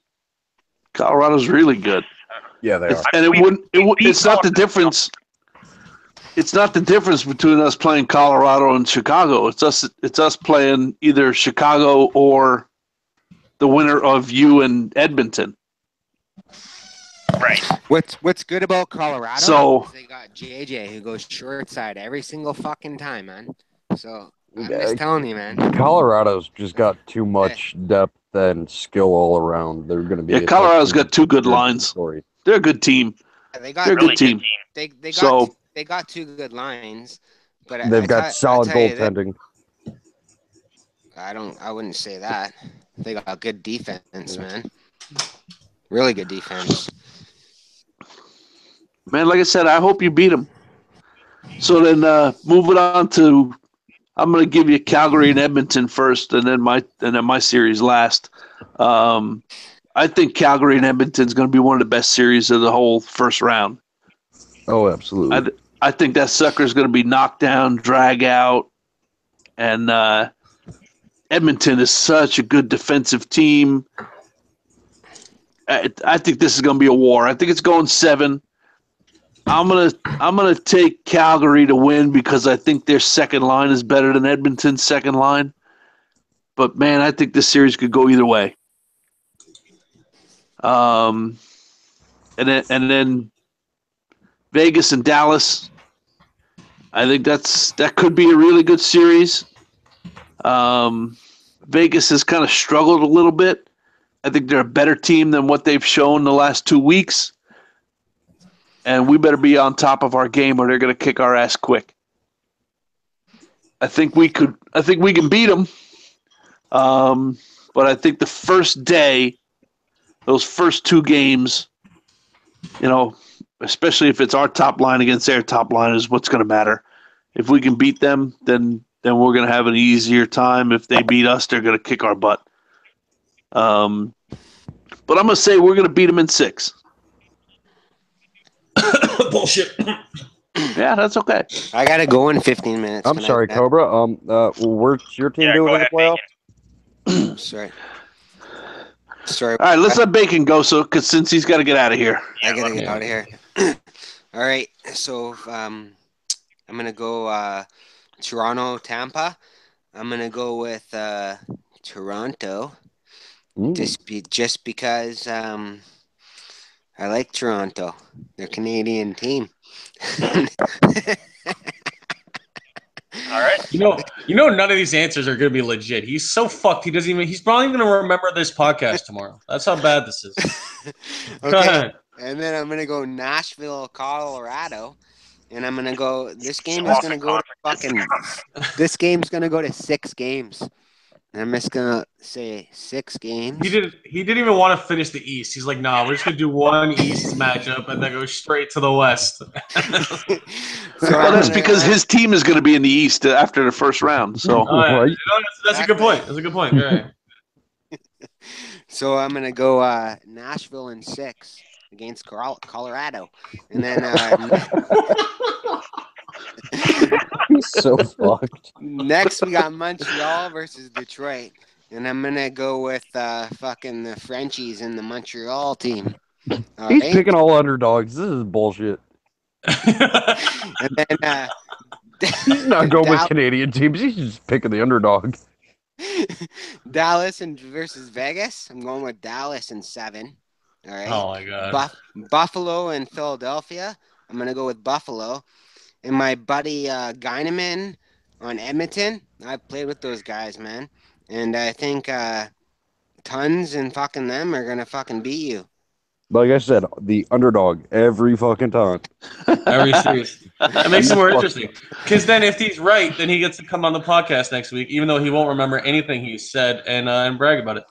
Colorado's really good. Yeah, they are. And it's not the difference. It's not the difference between us playing Colorado and Chicago. It's us playing either Chicago or the winner of you and Edmonton. Right. What's good about Colorado? So is they got JJ who goes short side every single fucking time, man. So I'm just telling you, man. Colorado's just got too much depth and skill all around. They're going to be. Yeah, Colorado's got two good lines. Story. They're a good team. They got They're a good team. They got two good lines, but they've got solid goaltending. I wouldn't say that. They got good defense, man. Really good defense. Man, like I said, I hope you beat them. So then, moving on to, I'm going to give you Calgary and Edmonton first, and then my series last. I think Calgary and Edmonton is going to be one of the best series of the whole first round. Oh, absolutely. I think that sucker is going to be knocked down, drag out, and Edmonton is such a good defensive team. I think this is going to be a war. I think it's going 7. I'm gonna take Calgary to win because I think their second line is better than Edmonton's second line. But man, I think this series could go either way. And then Vegas and Dallas. I think that could be a really good series. Vegas has kind of struggled a little bit. I think they're a better team than what they've shown the last 2 weeks. And we better be on top of our game or they're going to kick our ass quick. I think we can beat them. But I think the first day, those first 2 games, especially if it's our top line against their top line, is what's going to matter. If we can beat them, then we're going to have an easier time. If they beat us, they're going to kick our butt. But I'm going to say we're going to beat them in 6. Bullshit. Yeah, that's okay. I gotta go in 15 minutes. I'm sorry, Cobra. Where's your team doing in the playoffs? Sorry. All right, let's let Bacon go. Since he's got to get out of here. I gotta get out of here. All right. So I'm gonna go Toronto, Tampa. I'm gonna go with Toronto. Just because I like Toronto. They're a Canadian team. All right. You know, none of these answers are going to be legit. He's so fucked. He's probably going to remember this podcast tomorrow. That's how bad this is. Okay. And then I'm going to go Nashville, Colorado. And I'm going to go, this game's going to go to 6 games. And I'm just going to say 6 games. He didn't even want to finish the East. He's like, nah, we're just going to do one East matchup and then go straight to the West. Well, that's because his team is going to be in the East after the first round. So that's a good point. That's a good point. All right. So I'm going to go Nashville in 6 against Colorado. And then He's so fucked. Next, we got Montreal versus Detroit. And I'm going to go with fucking the Frenchies and the Montreal team. He's picking all underdogs. This is bullshit. And then He's not going with Canadian teams. He's just picking the underdog. Dallas versus Vegas. I'm going with Dallas in 7. All right. Oh, my God. Buffalo and Philadelphia. I'm going to go with Buffalo. And my buddy Guyneman on Edmonton. I've played with those guys, man. And I think Tons and fucking them are going to fucking beat you. Like I said, the underdog every fucking time. Every series. That makes it more interesting. Because then if he's right, then he gets to come on the podcast next week, even though he won't remember anything he said and brag about it.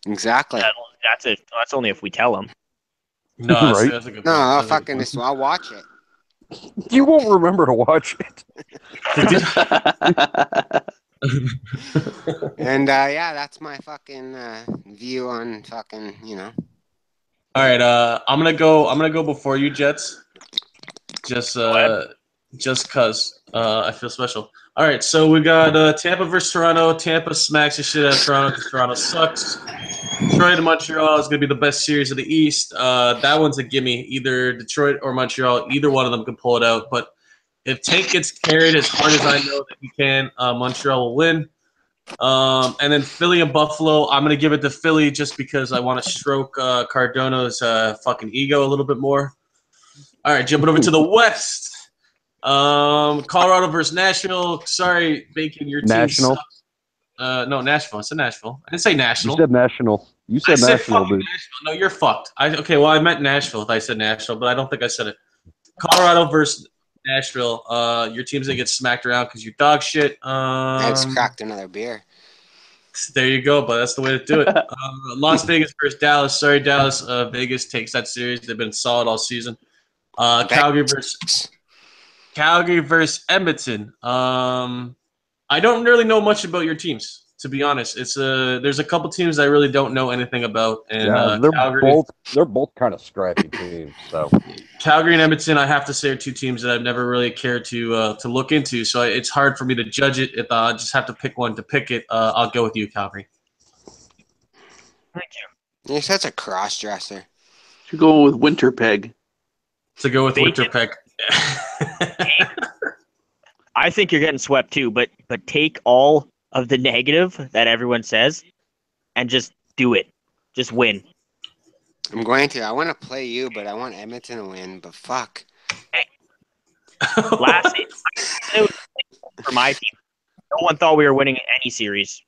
Exactly. That's it. That's only if we tell him. No, that's a good point. No, I'll watch it. You won't remember to watch it. And that's my fucking view on fucking, All right, I'm gonna go before you, Jets. Just just cause I feel special. All right, so we got Tampa versus Toronto. Tampa smacks the shit out of Toronto because Toronto sucks. Detroit and Montreal is going to be the best series of the East. That one's a gimme. Either Detroit or Montreal, either one of them can pull it out. But if Tank gets carried as hard as I know that he can, Montreal will win. And then Philly and Buffalo, I'm going to give it to Philly just because I want to stroke Cardano's fucking ego a little bit more. All right, jumping over to the West. Colorado versus Nashville. Sorry, Bacon, your team National? sucks. No, Nashville. I said Nashville. I didn't say You National. said national. You I said said national, fucking dude. Nashville. No, you're fucked. Okay, well, I meant Nashville if I said Nashville, but I don't think I said it. Colorado versus Nashville. Your team's going to get smacked around because you dog shit. I just cracked another beer. There you go, but that's the way to do it. Las Vegas versus Dallas. Sorry, Dallas. Vegas takes that series. They've been solid all season. Calgary versus Edmonton. I don't really know much about your teams, to be honest. There's a couple teams I really don't know anything about, and Yeah, they're both kind of scrappy teams. So Calgary and Edmonton, I have to say, are two teams that I've never really cared to look into. So it's hard for me to judge it. If I just have to pick one to pick it, I'll go with you, Calgary. Thank you. You're such a cross-dresser. You're going with Winterpeg. To go with Bacon? Winterpeg. I think you're getting swept too, but take all of the negative that everyone says and just do it. Just win. I'm going to. I want to play you, but I want Edmonton to win. But fuck. Last season, it was for my team. No one thought we were winning any series,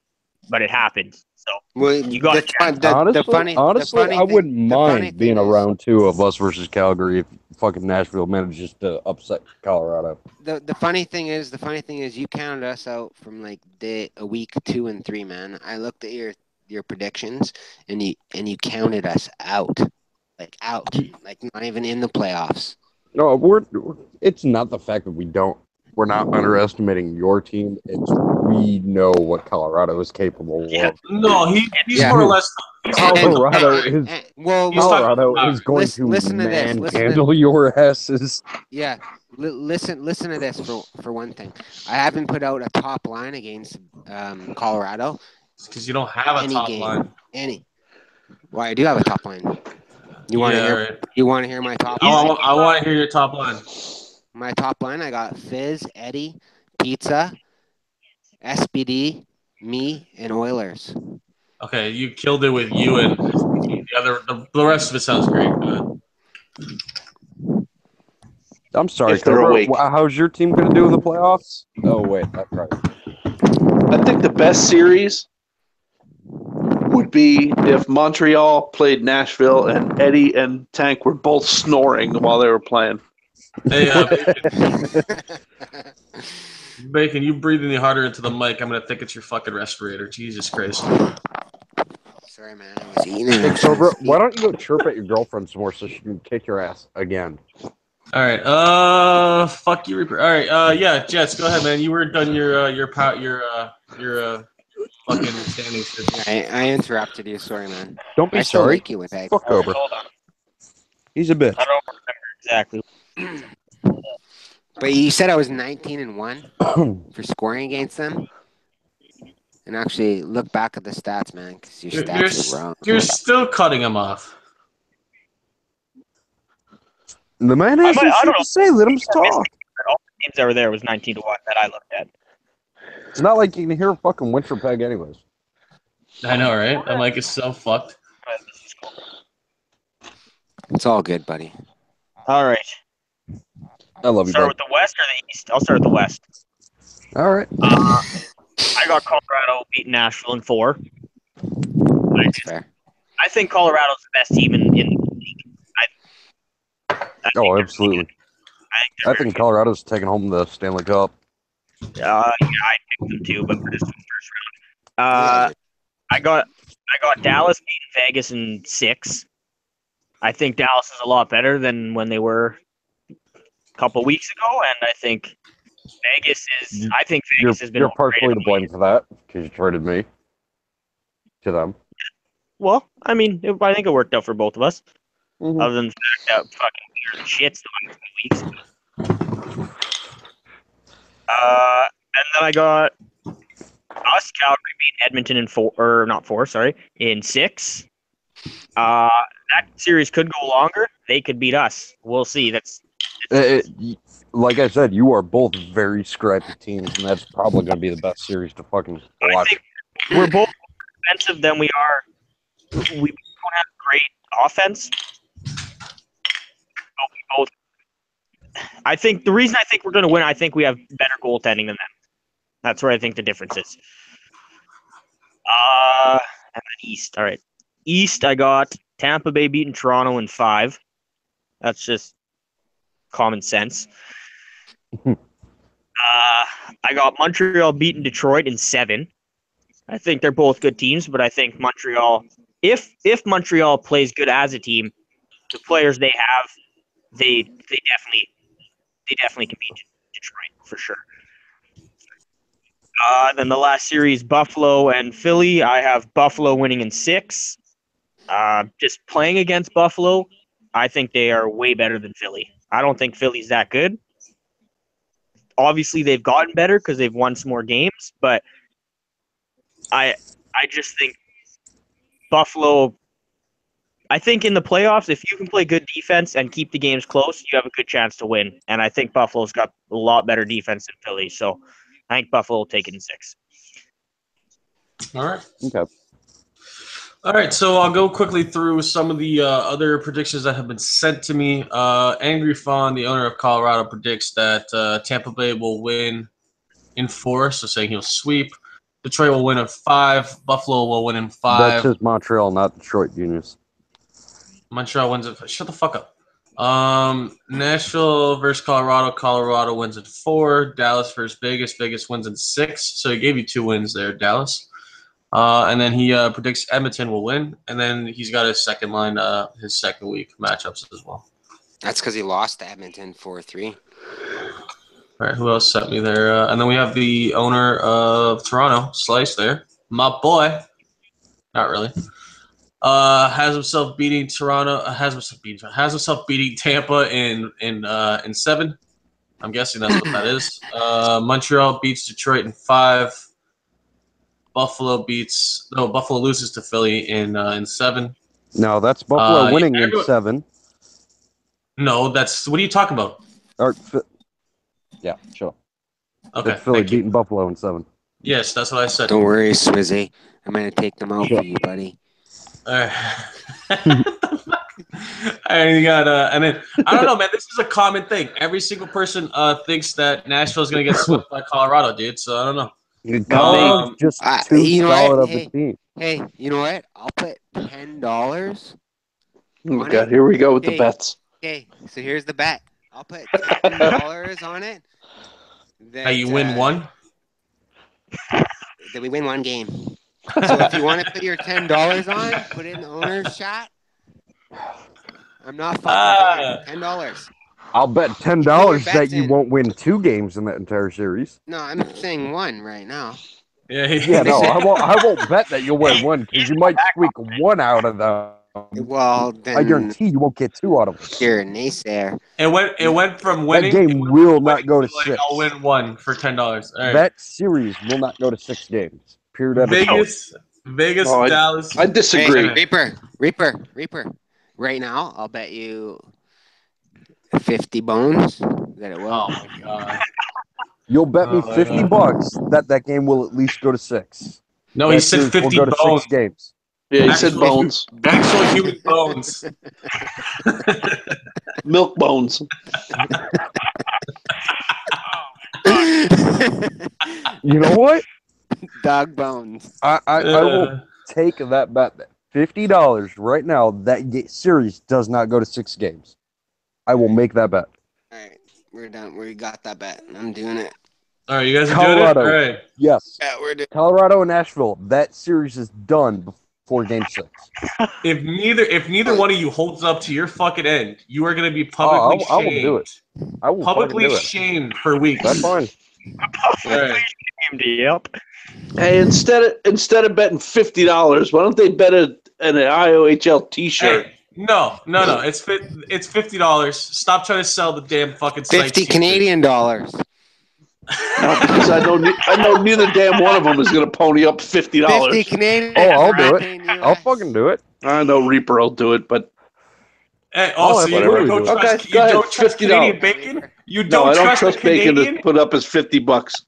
but it happened. So Well, you got honestly, I wouldn't mind being a around two of us versus Calgary if fucking Nashville manages to upset Colorado. The funny thing is, you counted us out from like a week 2 and 3, man. I looked at your predictions, and you counted us out, like not even in the playoffs. No, it's not the fact that we're not underestimating your team. It's we know what Colorado is capable of. No, he's Yeah. more or less. Colorado is going to listen to this. manhandle your asses. Yeah, listen to this for one thing. I haven't put out a top line against Colorado. Because you don't have a top line. Well, I do have a top line. You want to hear? Right. You want to hear my top? I want to hear your top line. My top line. I got Fizz, Eddie, Pizza, SPD, me, and Oilers. Okay, you killed it with you and the rest of it sounds great. I'm sorry, If they're Cobra. awake. How's your team going to do in the playoffs? Oh wait, that's right. I think the best series would be if Montreal played Nashville and Eddie and Tank were both snoring while they were playing. Hey, Bacon, you breathe any harder into the mic, I'm going to think it's your fucking respirator. Jesus Christ. Sorry, man. I was eating. Hey, Cobra, why don't you go chirp at your girlfriend some more so she can kick your ass again? All right. Fuck you, Reaper. All right. Yeah, Jets, go ahead, man. You were done your fucking standings. I interrupted you. Sorry, man. Don't be I still sorry. like you with egg. Fuck Cobra. Hold on. He's a bitch. I don't remember exactly. But you said I was 19-1 for scoring against them. And actually, look back at the stats, man, because your stats are wrong. You're still cutting him off. The man has some shit to say. Let him talk. All the teams that were there was 19-1 that I looked at. It's not like you can hear fucking Winterpeg anyways. I know, right? That mic is so fucked. It's all good, buddy. All right. I love you, Start bud. with the West or the East? I'll start with the West. All right. I got Colorado beating Nashville in 4. That's fair. I think Colorado's the best team in the league. Oh, absolutely. I think Colorado's taking home the Stanley Cup. Yeah, I picked them too, but we're just in the first round. I got Dallas beating Vegas in 6. I think Dallas is a lot better than when they were a couple weeks ago, and I think Vegas is. I think Vegas has been. You're partially to blame for that because you traded me to them. Well, I mean, I think it worked out for both of us. Mm-hmm. Other than the fact that fucking we were shits the last 2 weeks. And then I got us, Calgary beat Edmonton in 6. That series could go longer. They could beat us. We'll see. Like I said, you are both very scrappy teams, and that's probably going to be the best series to fucking I watch. think we're both more defensive than we are. We don't have great offense. But we both. I think the reason I think we're going to win, I think we have better goaltending than them. That's where I think the difference is. And then East. All right. East, I got Tampa Bay beating Toronto in 5. That's just common sense. I got Montreal beating Detroit in 7. I think they're both good teams, but I think Montreal, if Montreal plays good as a team, the players they have, they definitely can beat Detroit for sure. Then the last series, Buffalo and Philly. I have Buffalo winning in 6. Just playing against Buffalo, I think they are way better than Philly. I don't think Philly's that good. Obviously, they've gotten better because they've won some more games, but I just think Buffalo. I think in the playoffs, if you can play good defense and keep the games close, you have a good chance to win. And I think Buffalo's got a lot better defense than Philly, so I think Buffalo will take it in 6. All right. Okay. All right, so I'll go quickly through some of the other predictions that have been sent to me. Angry Fawn, the owner of Colorado, predicts that Tampa Bay will win in 4, so saying he'll sweep. Detroit will win in 5. Buffalo will win in 5. That says Montreal, not Detroit, Genius. Montreal wins in 5. Shut the fuck up. Nashville versus Colorado. Colorado wins in 4. Dallas versus Vegas. Vegas wins in 6. So he gave you 2 wins there, Dallas. And then he predicts Edmonton will win. And then he's got his second line, his second week matchups as well. That's because he lost to Edmonton 4-3. All right, who else sent me there? And then we have the owner of Toronto, Slice there. My boy. Not really. Has himself beating Toronto. Has himself beating Tampa in 7. I'm guessing that's what that is. Montreal beats Detroit in 5. Buffalo loses to Philly in 7. No, that's Buffalo winning in everyone, 7. No, what are you talking about? Yeah, sure. Okay, That's Philly thank you. beating Buffalo in 7. Yes, that's what I said. Don't worry, Swizzy. I'm going to take them out for you, buddy. All right. And you got and then I don't know, man. This is a common thing. Every single person thinks that Nashville is gonna get swept by Colorado, dude. So I don't know. Colorado's just too you know solid what? of a team. Hey, you know what? I'll put $10. Oh my God, here we go with the bets. Okay, so here's the bet. I'll put $10 on it. That you win one? That we win one game. So if you want to put your $10 on, put it in the owner's chat. I'm not fucking $10. I'll bet $10 that you won't win 2 games in that entire series. No, I'm saying 1 right now. Yeah, no, I won't bet that you'll win 1 because you might squeak 1 out of them. Well, then I guarantee you won't get 2 out of them. You're a naysayer. It went from winning. That game will not go to 6. I'll win 1 for $10. All right. That series will not go to 6 games. Period. Vegas, Oh, Dallas. I disagree. Hey, Reaper. Right now, I'll bet you 50 bones that it will. Oh my God. You'll bet me $50 that game will at least go to 6. No, that he said 50 will go to bones. 6 games. Yeah, he said bones. Actual human bones. Milk bones. You know what? Dog bones. I will take that bet. $50 right now. That series does not go to 6 games. I will make that bet. All right, we're done. We got that bet. I'm doing it. All right, you guys are Colorado. doing it? All right. Yes. Yeah, we're doing. Colorado and Nashville. That series is done before Game 6. If neither one of you holds up to your fucking end, you are going to be publicly shamed. I will do it. I will publicly do it. shamed for weeks. That's fine. Right. Yep. Hey, instead of betting $50, why don't they bet an IOHL T-shirt? Hey, no. It's $50. Stop trying to sell the damn fucking site. 50 Canadian dollars. No, because I know neither damn one of them is going to pony up $50. 50 Canadian. Oh, I'll do it. $15 US. I'll fucking do it. I know Reaper will do it, but Hey, I'll so you absolutely don't do it. trust, Okay, you go ahead, don't trust $50. Canadian bacon? You no, don't I don't trust trust a Bacon Canadian to put up his $50.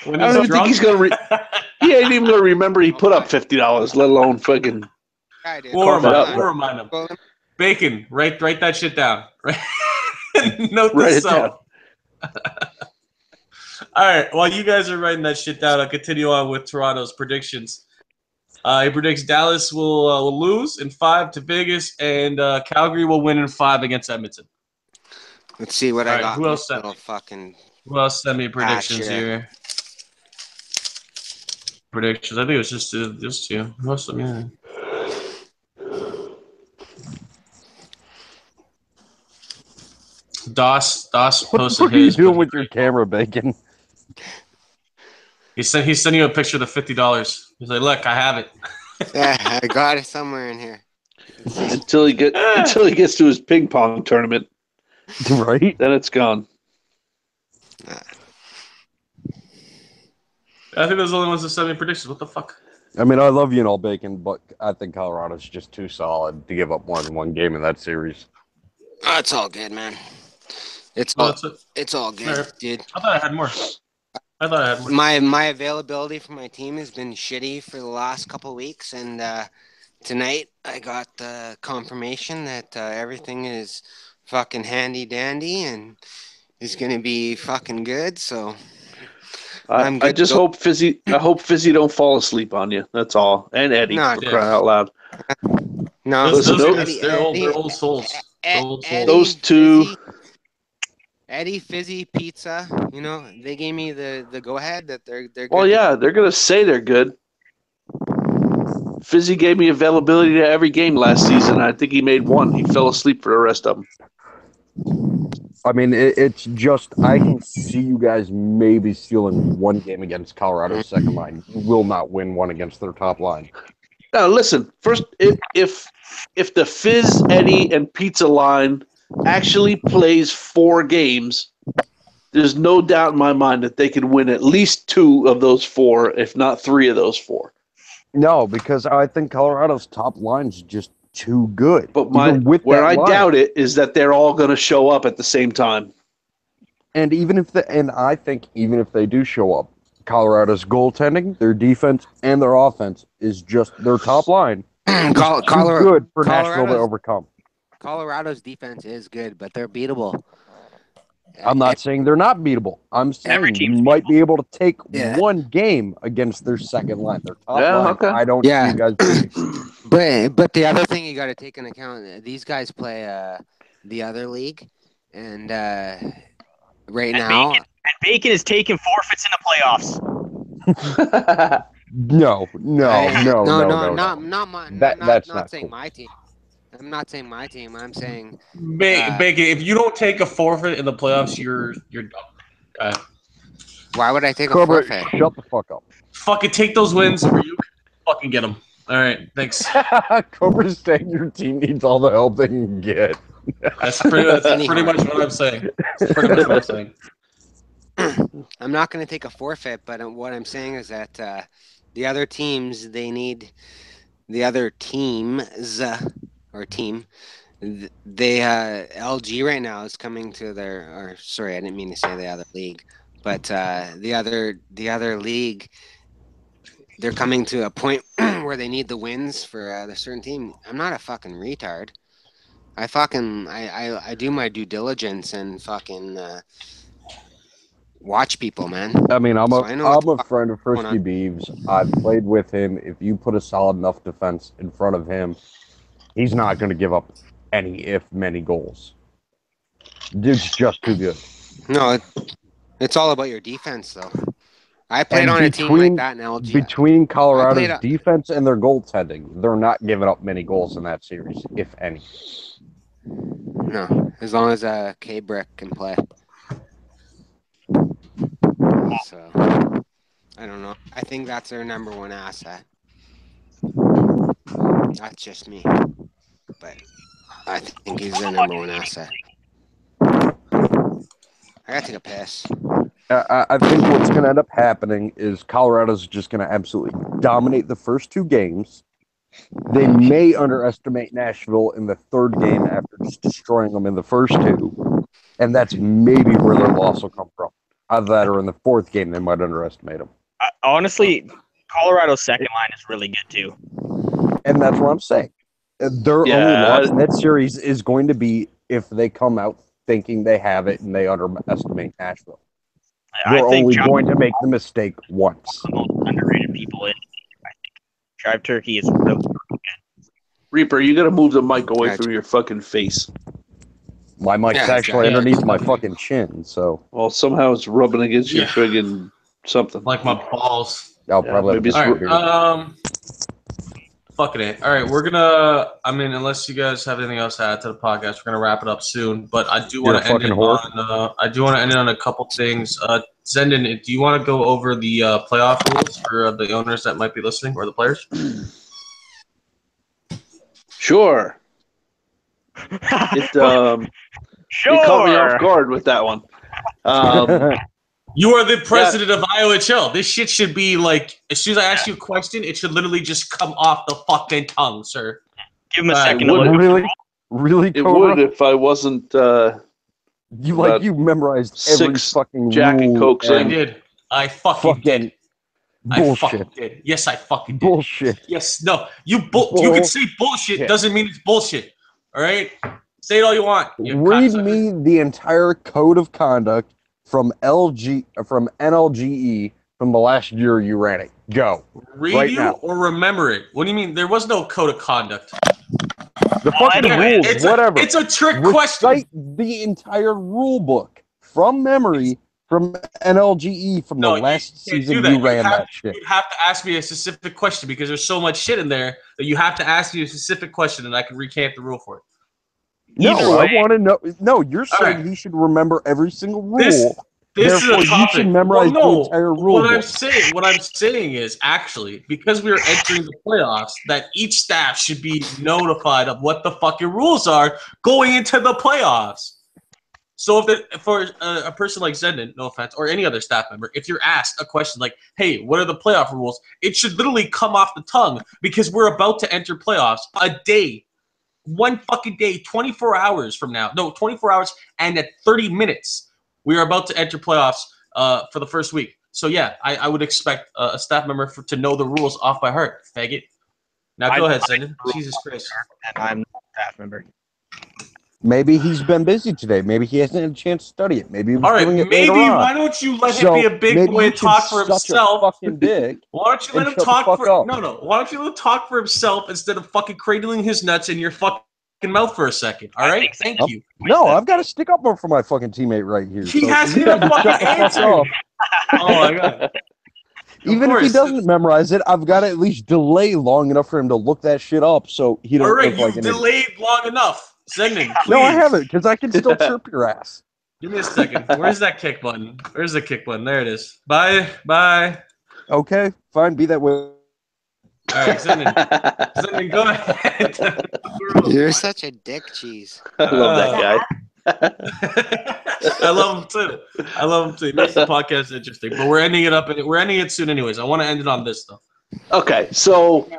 when I he's don't even think drunk? he's going to. He ain't even going to remember he put up $50, let alone fucking. I did. We'll Cough it up. remind him. Well, Bacon, write that shit down. Note Write this it down. All right. While you guys are writing that shit down, I'll continue on with Toronto's predictions. He predicts Dallas will lose in 5 to Vegas, and Calgary will win in 5 against Edmonton. let's see what All I right, got. who in else this said- little fucking. Who else sent me predictions Gotcha. here? Predictions. I think it was just two. Who else sent me? Doss What the posted fuck are you his. doing with your camera, Bacon? He's sending you a picture of the $50. He's like, look, I have it. Yeah, I got it somewhere in here. Until he gets to his ping pong tournament, Right? then it's gone. I think those are the only ones that sent me predictions. What the fuck? I mean, I love you and all, Bacon, but I think Colorado's just too solid to give up more than one game in that series. Oh, it's all good, man. It's Oh, all that's it. it's all good, Alright. dude. I thought I had more. My availability for my team has been shitty for the last couple of weeks, and tonight I got the confirmation that everything is fucking handy dandy and is gonna be fucking good. So I'm I good just to go. hope Fizzy. I hope Fizzy don't fall asleep on you. That's all. And Eddie, No, for yeah. crying out loud. No, Those Listen, guys, they're old souls. Old souls. Those two- Eddie, Fizzy, Pizza. You know, they gave me the go ahead that they're good. Well, yeah, they're gonna say they're good. Fizzy gave me availability to every game last season. I think he made one. He fell asleep for the rest of them. I mean, it's just, I can see you guys maybe stealing one game against Colorado's second line. You will not win one against their top line. Now, listen. First, if the Fizz, Eddie, and Pizza line actually plays 4 games, there's no doubt in my mind that they could win at least 2 of those 4, if not 3 of those 4. No, because I think Colorado's top line's just too good. But Even I line. doubt it is that they're all going to show up at the same time. And I think even if they do show up, Colorado's goaltending, their defense, and their offense is just their top line. Too good for Nashville to overcome. Colorado's defense is good, but they're beatable. I'm not saying they're not beatable. I'm saying you might be able to take one game against their second line, their top line. Okay. I don't see you guys beating. But the other thing you got to take into account, these guys play the other league, and now Bacon is taking forfeits in the playoffs. No. Not not saying cool. my team. I'm not saying my team. I'm saying Bacon, if you don't take a forfeit in the playoffs, you're dumb. why would I take a Cobra, forfeit? shut the fuck up. Fucking take those wins or you fucking get them. All right, thanks. Cobra's saying your team needs all the help they can get. That's pretty much what I'm saying. That's pretty much what I'm saying. I'm not going to take a forfeit, but what I'm saying is that the other teams, they need the other teams or team. They LG right now is coming to I didn't mean to say the other league, but the other league, they're coming to a point where they need the wins for the certain team. I'm not a fucking retard. I do my due diligence and fucking watch people, man. I mean, I'm So a friend of Frisky Beeves. I've played with him. If you put a solid enough defense in front of him, he's not going to give up many goals. Dude's just too good. No, it's all about your defense, though. I played on a team like that in LG. Between Colorado's defense and their goaltending, they're not giving up many goals in that series, if any. No, as long as K-Brick can play. So, I don't know. I think that's their number one asset. That's just me. But I think he's their number one asset. I gotta take a piss. I think what's going to end up happening is Colorado's just going to absolutely dominate the first 2 games. They may underestimate Nashville in the 3rd game after just destroying them in the first 2. And that's maybe where their loss will come from. Either that or in the 4th game, they might underestimate them. Honestly, Colorado's second line is really good too. And that's what I'm saying. Their only loss in that series is going to be if they come out thinking they have it and they underestimate Nashville. They're only going to make the mistake once. The most underrated people in. I think Drive Turkey is really good. Reaper, you got to move the mic away from your fucking face. My mic's actually underneath my fucking chin, so. Well, somehow it's rubbing against your friggin' something. Like my balls. I'll probably maybe fucking it. All right, we're gonna. I mean, unless you guys have anything else to add to the podcast, we're gonna wrap it up soon. But I do want to end it on. I do want to end it on a couple things. Zendon, do you want to go over the playoff rules for the owners that might be listening or the players? Sure. Sure. You caught me off guard with that one. You are the president of IOHL. This shit should be like, as soon as I ask you a question, it should literally just come off the fucking tongue, sir. Give him a second. Really? It would if I wasn't. You memorized every fucking Jack and Coke. I did. I fucking did. Bullshit. I fucking did. Yes, I fucking did. Bullshit. Yes, no. You can say bullshit. Doesn't mean it's bullshit. All right? Say it all you want. Read me the entire code of conduct from NLGE from the last year you ran it. Go. Read you or remember it? What do you mean? There was no code of conduct. The fucking rules, whatever. It's a trick question. Recite the entire rule book from memory from NLGE from the last season you ran that shit. You have to ask me a specific question because there's so much shit in there that you have to ask me a specific question and I can recant the rule for it. No, I want to know. No, you're saying he should remember every single rule. This is a topic. You should memorize the entire rule. What I'm saying is actually because we are entering the playoffs, that each staff should be notified of what the fucking rules are going into the playoffs. So for a person like Zendon, no offense, or any other staff member, if you're asked a question like, "Hey, what are the playoff rules?" it should literally come off the tongue because we're about to enter playoffs a day. One fucking day, 24 hours from now. No, 24 hours and at 30 minutes, we are about to enter playoffs for the first week. So, yeah, I would expect a staff member to know the rules off by heart, faggot. Now, go ahead, Zendon. Jesus Christ. And I'm not a staff member. Maybe he's been busy today. Maybe he hasn't had a chance to study it. Maybe he was doing it later on. Why don't you let him be a big boy and talk for himself? Fucking dick. Why don't you let him talk for Why don't you let him talk for himself instead of fucking cradling his nuts in your fucking mouth for a second? All right, thank you. No, I've got to stick up for my fucking teammate right here. He hasn't even fucking answered. Oh my god. Even if he doesn't memorize it, I've got to at least delay long enough for him to look that shit up so he don't look like an delayed long enough. Zendon, please. No, I haven't, because I can still chirp your ass. Give me a second. Where's that kick button? Where's the kick button? There it is. Bye. Okay, fine. Be that way. All right, Zendon, go ahead. You're such a dick cheese. I love that guy. I love him too. He makes the podcast interesting. But we're ending it up. We're ending it soon, anyways. I want to end it on this though. Okay, so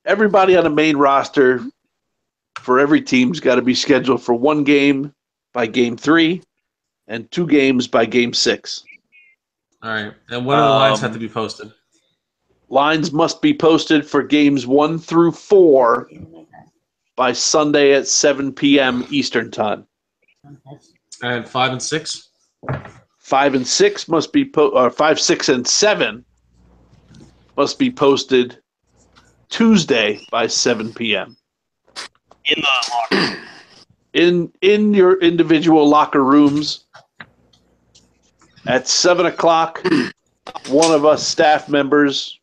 everybody on the main roster for every team's got to be scheduled for 1 game by game 3 and 2 games by game 6. All right. And when do the lines have to be posted? Lines must be posted for games 1 through 4 by Sunday at 7 p.m. Eastern Time. And 5 and 6? 5 and 6 must be 5, 6, and 7 must be posted Tuesday by 7 p.m. In the locker room. In your individual locker rooms. At 7 o'clock, one of us staff members,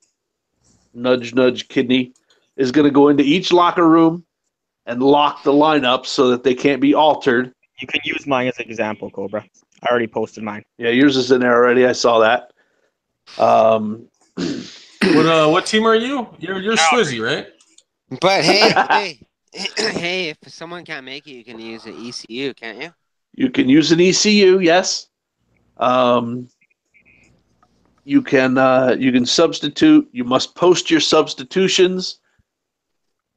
nudge, nudge, kidney, is going to go into each locker room and lock the lineup so that they can't be altered. You can use mine as an example, Cobra. I already posted mine. Yeah, yours is in there already. I saw that. What team are you? You're Swizzy, right? But hey, if someone can't make it, you can use an ECU, can't you? You can use an ECU, yes. You can substitute. You must post your substitutions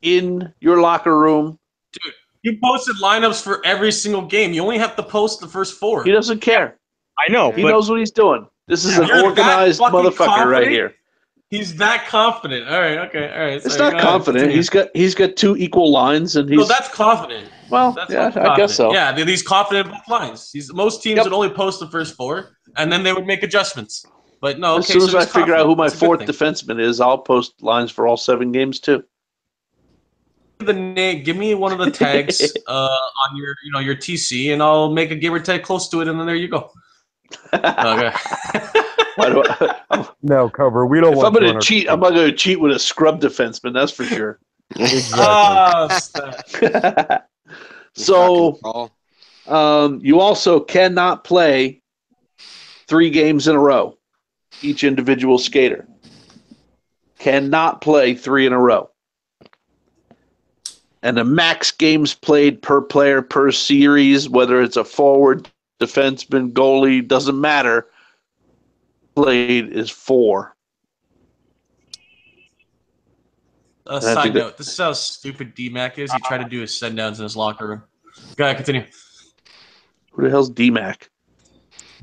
in your locker room. Dude, you posted lineups for every single game. You only have to post the first 4. He doesn't care. I know. He but knows what he's doing. This is an You're that organized fucking motherfucker right confident? here. He's that confident. All right, okay, all right. It's sorry, not go ahead, confident. continue. He's got 2 equal lines, and No, he's that's confident. well. That's Yeah, fucking I guess so. Yeah, these confident lines. Most teams Yep. would only post the first 4, and then they would make adjustments. But no, As okay, soon so as I he's figure out who confident. my That's a good 4th thing. defenseman is, I'll post lines for all 7 games too. Give me one of the tags on your TC, and I'll make a gamer tag close to it, and then there you go. Okay. Why do I, No, Cover. We don't if I'm want you going on to our cheat, team. I'm not going to cheat with a scrub defenseman. That's for sure. Exactly. So, you also cannot play 3 games in a row. Each individual skater cannot play 3 in a row. And the max games played per player per series, whether it's a forward, defenseman, goalie, doesn't matter. Played is 4. Side note: this is how stupid DMAC is. He tried to do his send downs in his locker room. Go ahead, continue. Who the hell's DMAC?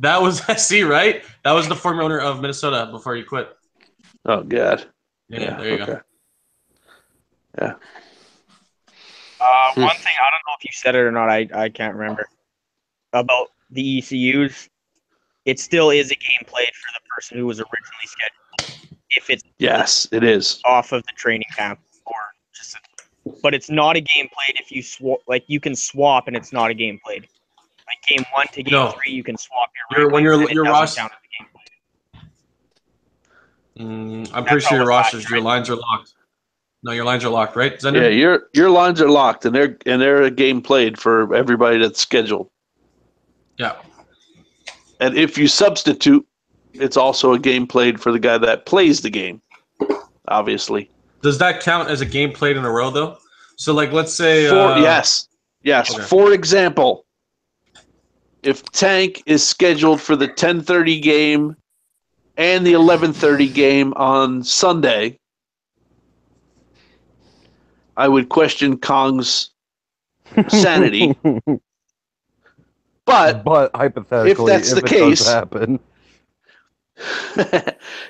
That was see right. That was the former owner of Minnesota before he quit. Oh God. Yeah, there you go. Yeah. One thing, I don't know if you said it or not, I can't remember, about the ECUs. It still is a game played for the person who was originally scheduled. If it's it is off of the training camp, but it's not a game played if you you can swap and it's not a game played. Like game 1 to game 3, you can swap your roster. Count as a game played. I'm pretty sure your rosters, your lines are locked. No, your lines are locked, right? Zender? Yeah, your lines are locked, and they're a game played for everybody that's scheduled. Yeah. And if you substitute, it's also a game played for the guy that plays the game. Obviously. Does that count as a game played in a row, though? So, like, let's say. Yes. Okay. For example, if Tank is scheduled for the 10:30 game and the 11:30 game on Sunday, I would question Kong's sanity. But hypothetically, if that's the case, case, does happen.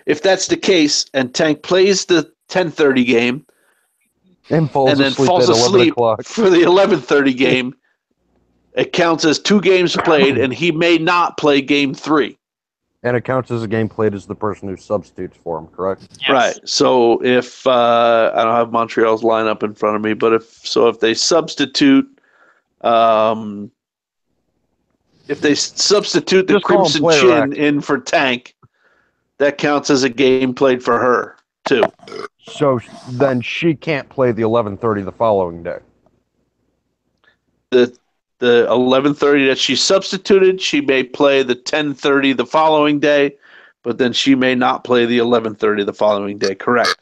if that's the case, and Tank plays the 10:30 game and then falls asleep for the 11:30 game, it counts as 2 games played, and he may not play game 3. And it counts as a game played as the person who substitutes for him, correct? Yes. Right. So if I don't have Montreal's lineup in front of me, but if they substitute, the Crimson Chin in for Tank, that counts as a game played for her too. So then she can't play the 11:30 the following day. The 11:30 that she substituted, she may play the 10:30 the following day, but then she may not play the 11:30 the following day. Correct.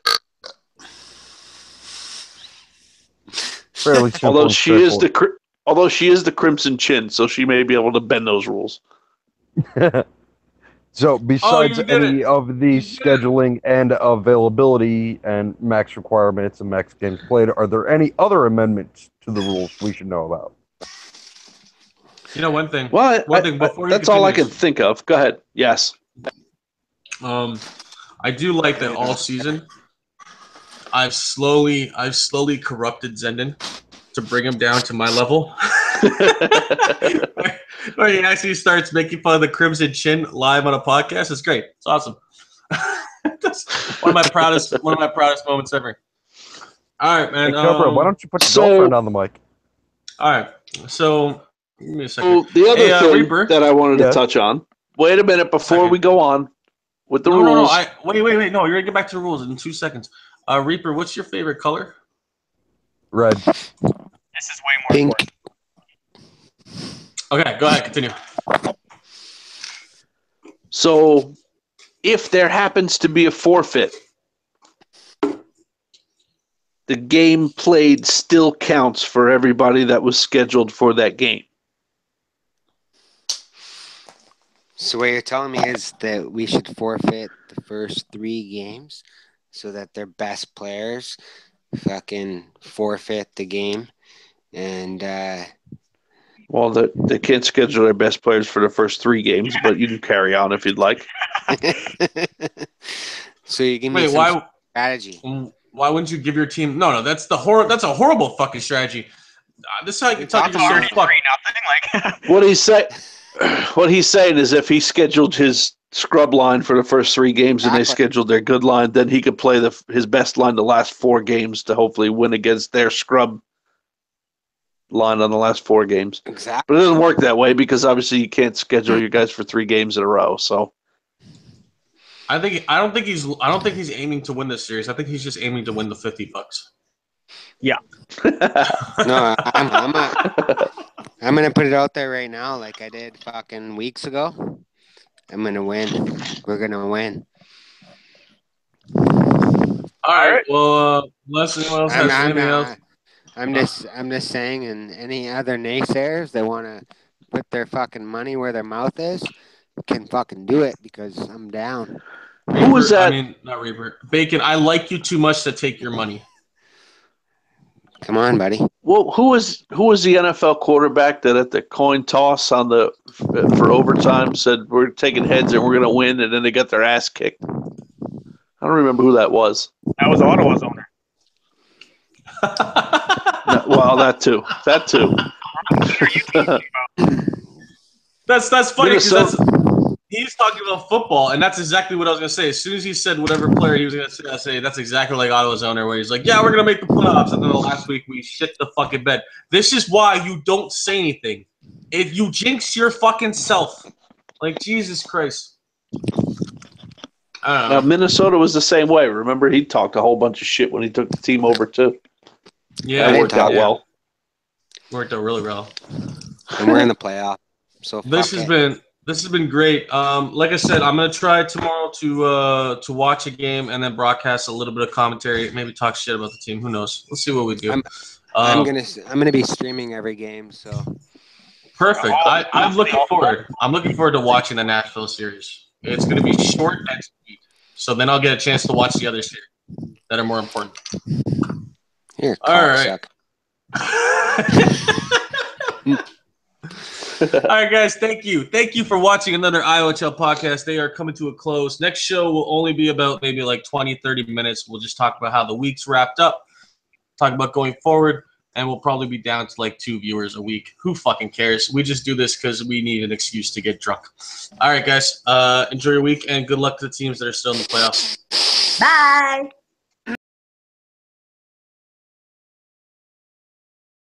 Fairly simple. Although she is the Crimson Chin, so she may be able to bend those rules. So besides any of the scheduling and availability and max requirements and max games played, are there any other amendments to the rules we should know about? You know, one thing. Well, before that's all I can think of. Go ahead. Yes. I do like that all season. I've slowly corrupted Zenden to bring him down to my level. Where he actually starts making fun of the Crimson Chin live on a podcast. It's great. It's awesome. That's one of my proudest moments ever. All right, man. Hey, Cobra, why don't you put your girlfriend on the mic? All right. So give me a second. So the other thing Reaper, that I wanted to touch on. Wait a minute before we go on with the rules. No. Wait. No, you're gonna get back to the rules in 2 seconds. Reaper, what's your favorite color? Red. This is way more Pink. important. Okay, go ahead. Continue. So, if there happens to be a forfeit, the game played still counts for everybody that was scheduled for that game. So what you're telling me is that we should forfeit the first 3 games so that their best players fucking forfeit the game, and Well, they can't schedule their best players for the first 3 games, but you can carry on if you'd like. so you give me Wait, some strategy. why wouldn't you give your team? No, that's that's a horrible fucking strategy. This is how you can talk talking yourself. Fuck. 3-0. Like, What he's saying is if he scheduled his scrub line for the first 3 games and they Exactly. scheduled their good line, then he could play his best line the last 4 games to hopefully win against their scrub line on the last 4 games. Exactly. But it doesn't work that way because obviously you can't schedule your guys for 3 games in a row. So I don't think he's aiming to win this series. I think he's just aiming to win the $50. No, I'm gonna put it out there right now, like I did fucking weeks ago. I'm gonna win. We're gonna win. All right. Well, unless anyone else has anything else. I'm just saying, and any other naysayers that want to put their fucking money where their mouth is can fucking do it because I'm down. Who was that? I mean, not Reaper. Bacon, I like you too much to take your money. Come on, buddy. Well, who was the NFL quarterback that at the coin toss for overtime said we're taking heads and we're going to win, and then they got their ass kicked? I don't remember who that was. that was Ottawa's owner. Well, that too. That's funny because Minnesota- he's talking about football, and that's exactly what I was going to say. As soon as he said whatever player he was going to say, that's exactly like Ottawa's owner, where he's like, yeah, we're going to make the playoffs. And then the last week, we shit the fucking bed. This is why you don't say anything. If you jinx your fucking self, like, Jesus Christ. I don't know. Minnesota was the same way. Remember, he talked a whole bunch of shit when he took the team over, too. Yeah, That worked out well. Worked out really well. And we're in the playoff. So This has been great. Like I said, I'm gonna try tomorrow to watch a game and then broadcast a little bit of commentary, maybe talk shit about the team. Who knows? Let's see what we do. I'm gonna be streaming every game. So Perfect. I'm looking forward. I'm looking forward to watching the Nashville series. It's gonna be short and sweet, so then I'll get a chance to watch the other series that are more important. here, All right. All right, guys. Thank you. Thank you for watching another IOHL podcast. They are coming to a close. Next show will only be about maybe like 20, 30 minutes. We'll just talk about how the week's wrapped up, talk about going forward, and we'll probably be down to like 2 viewers a week. Who fucking cares? We just do this because we need an excuse to get drunk. All right, guys. Enjoy your week, and good luck to the teams that are still in the playoffs. Bye.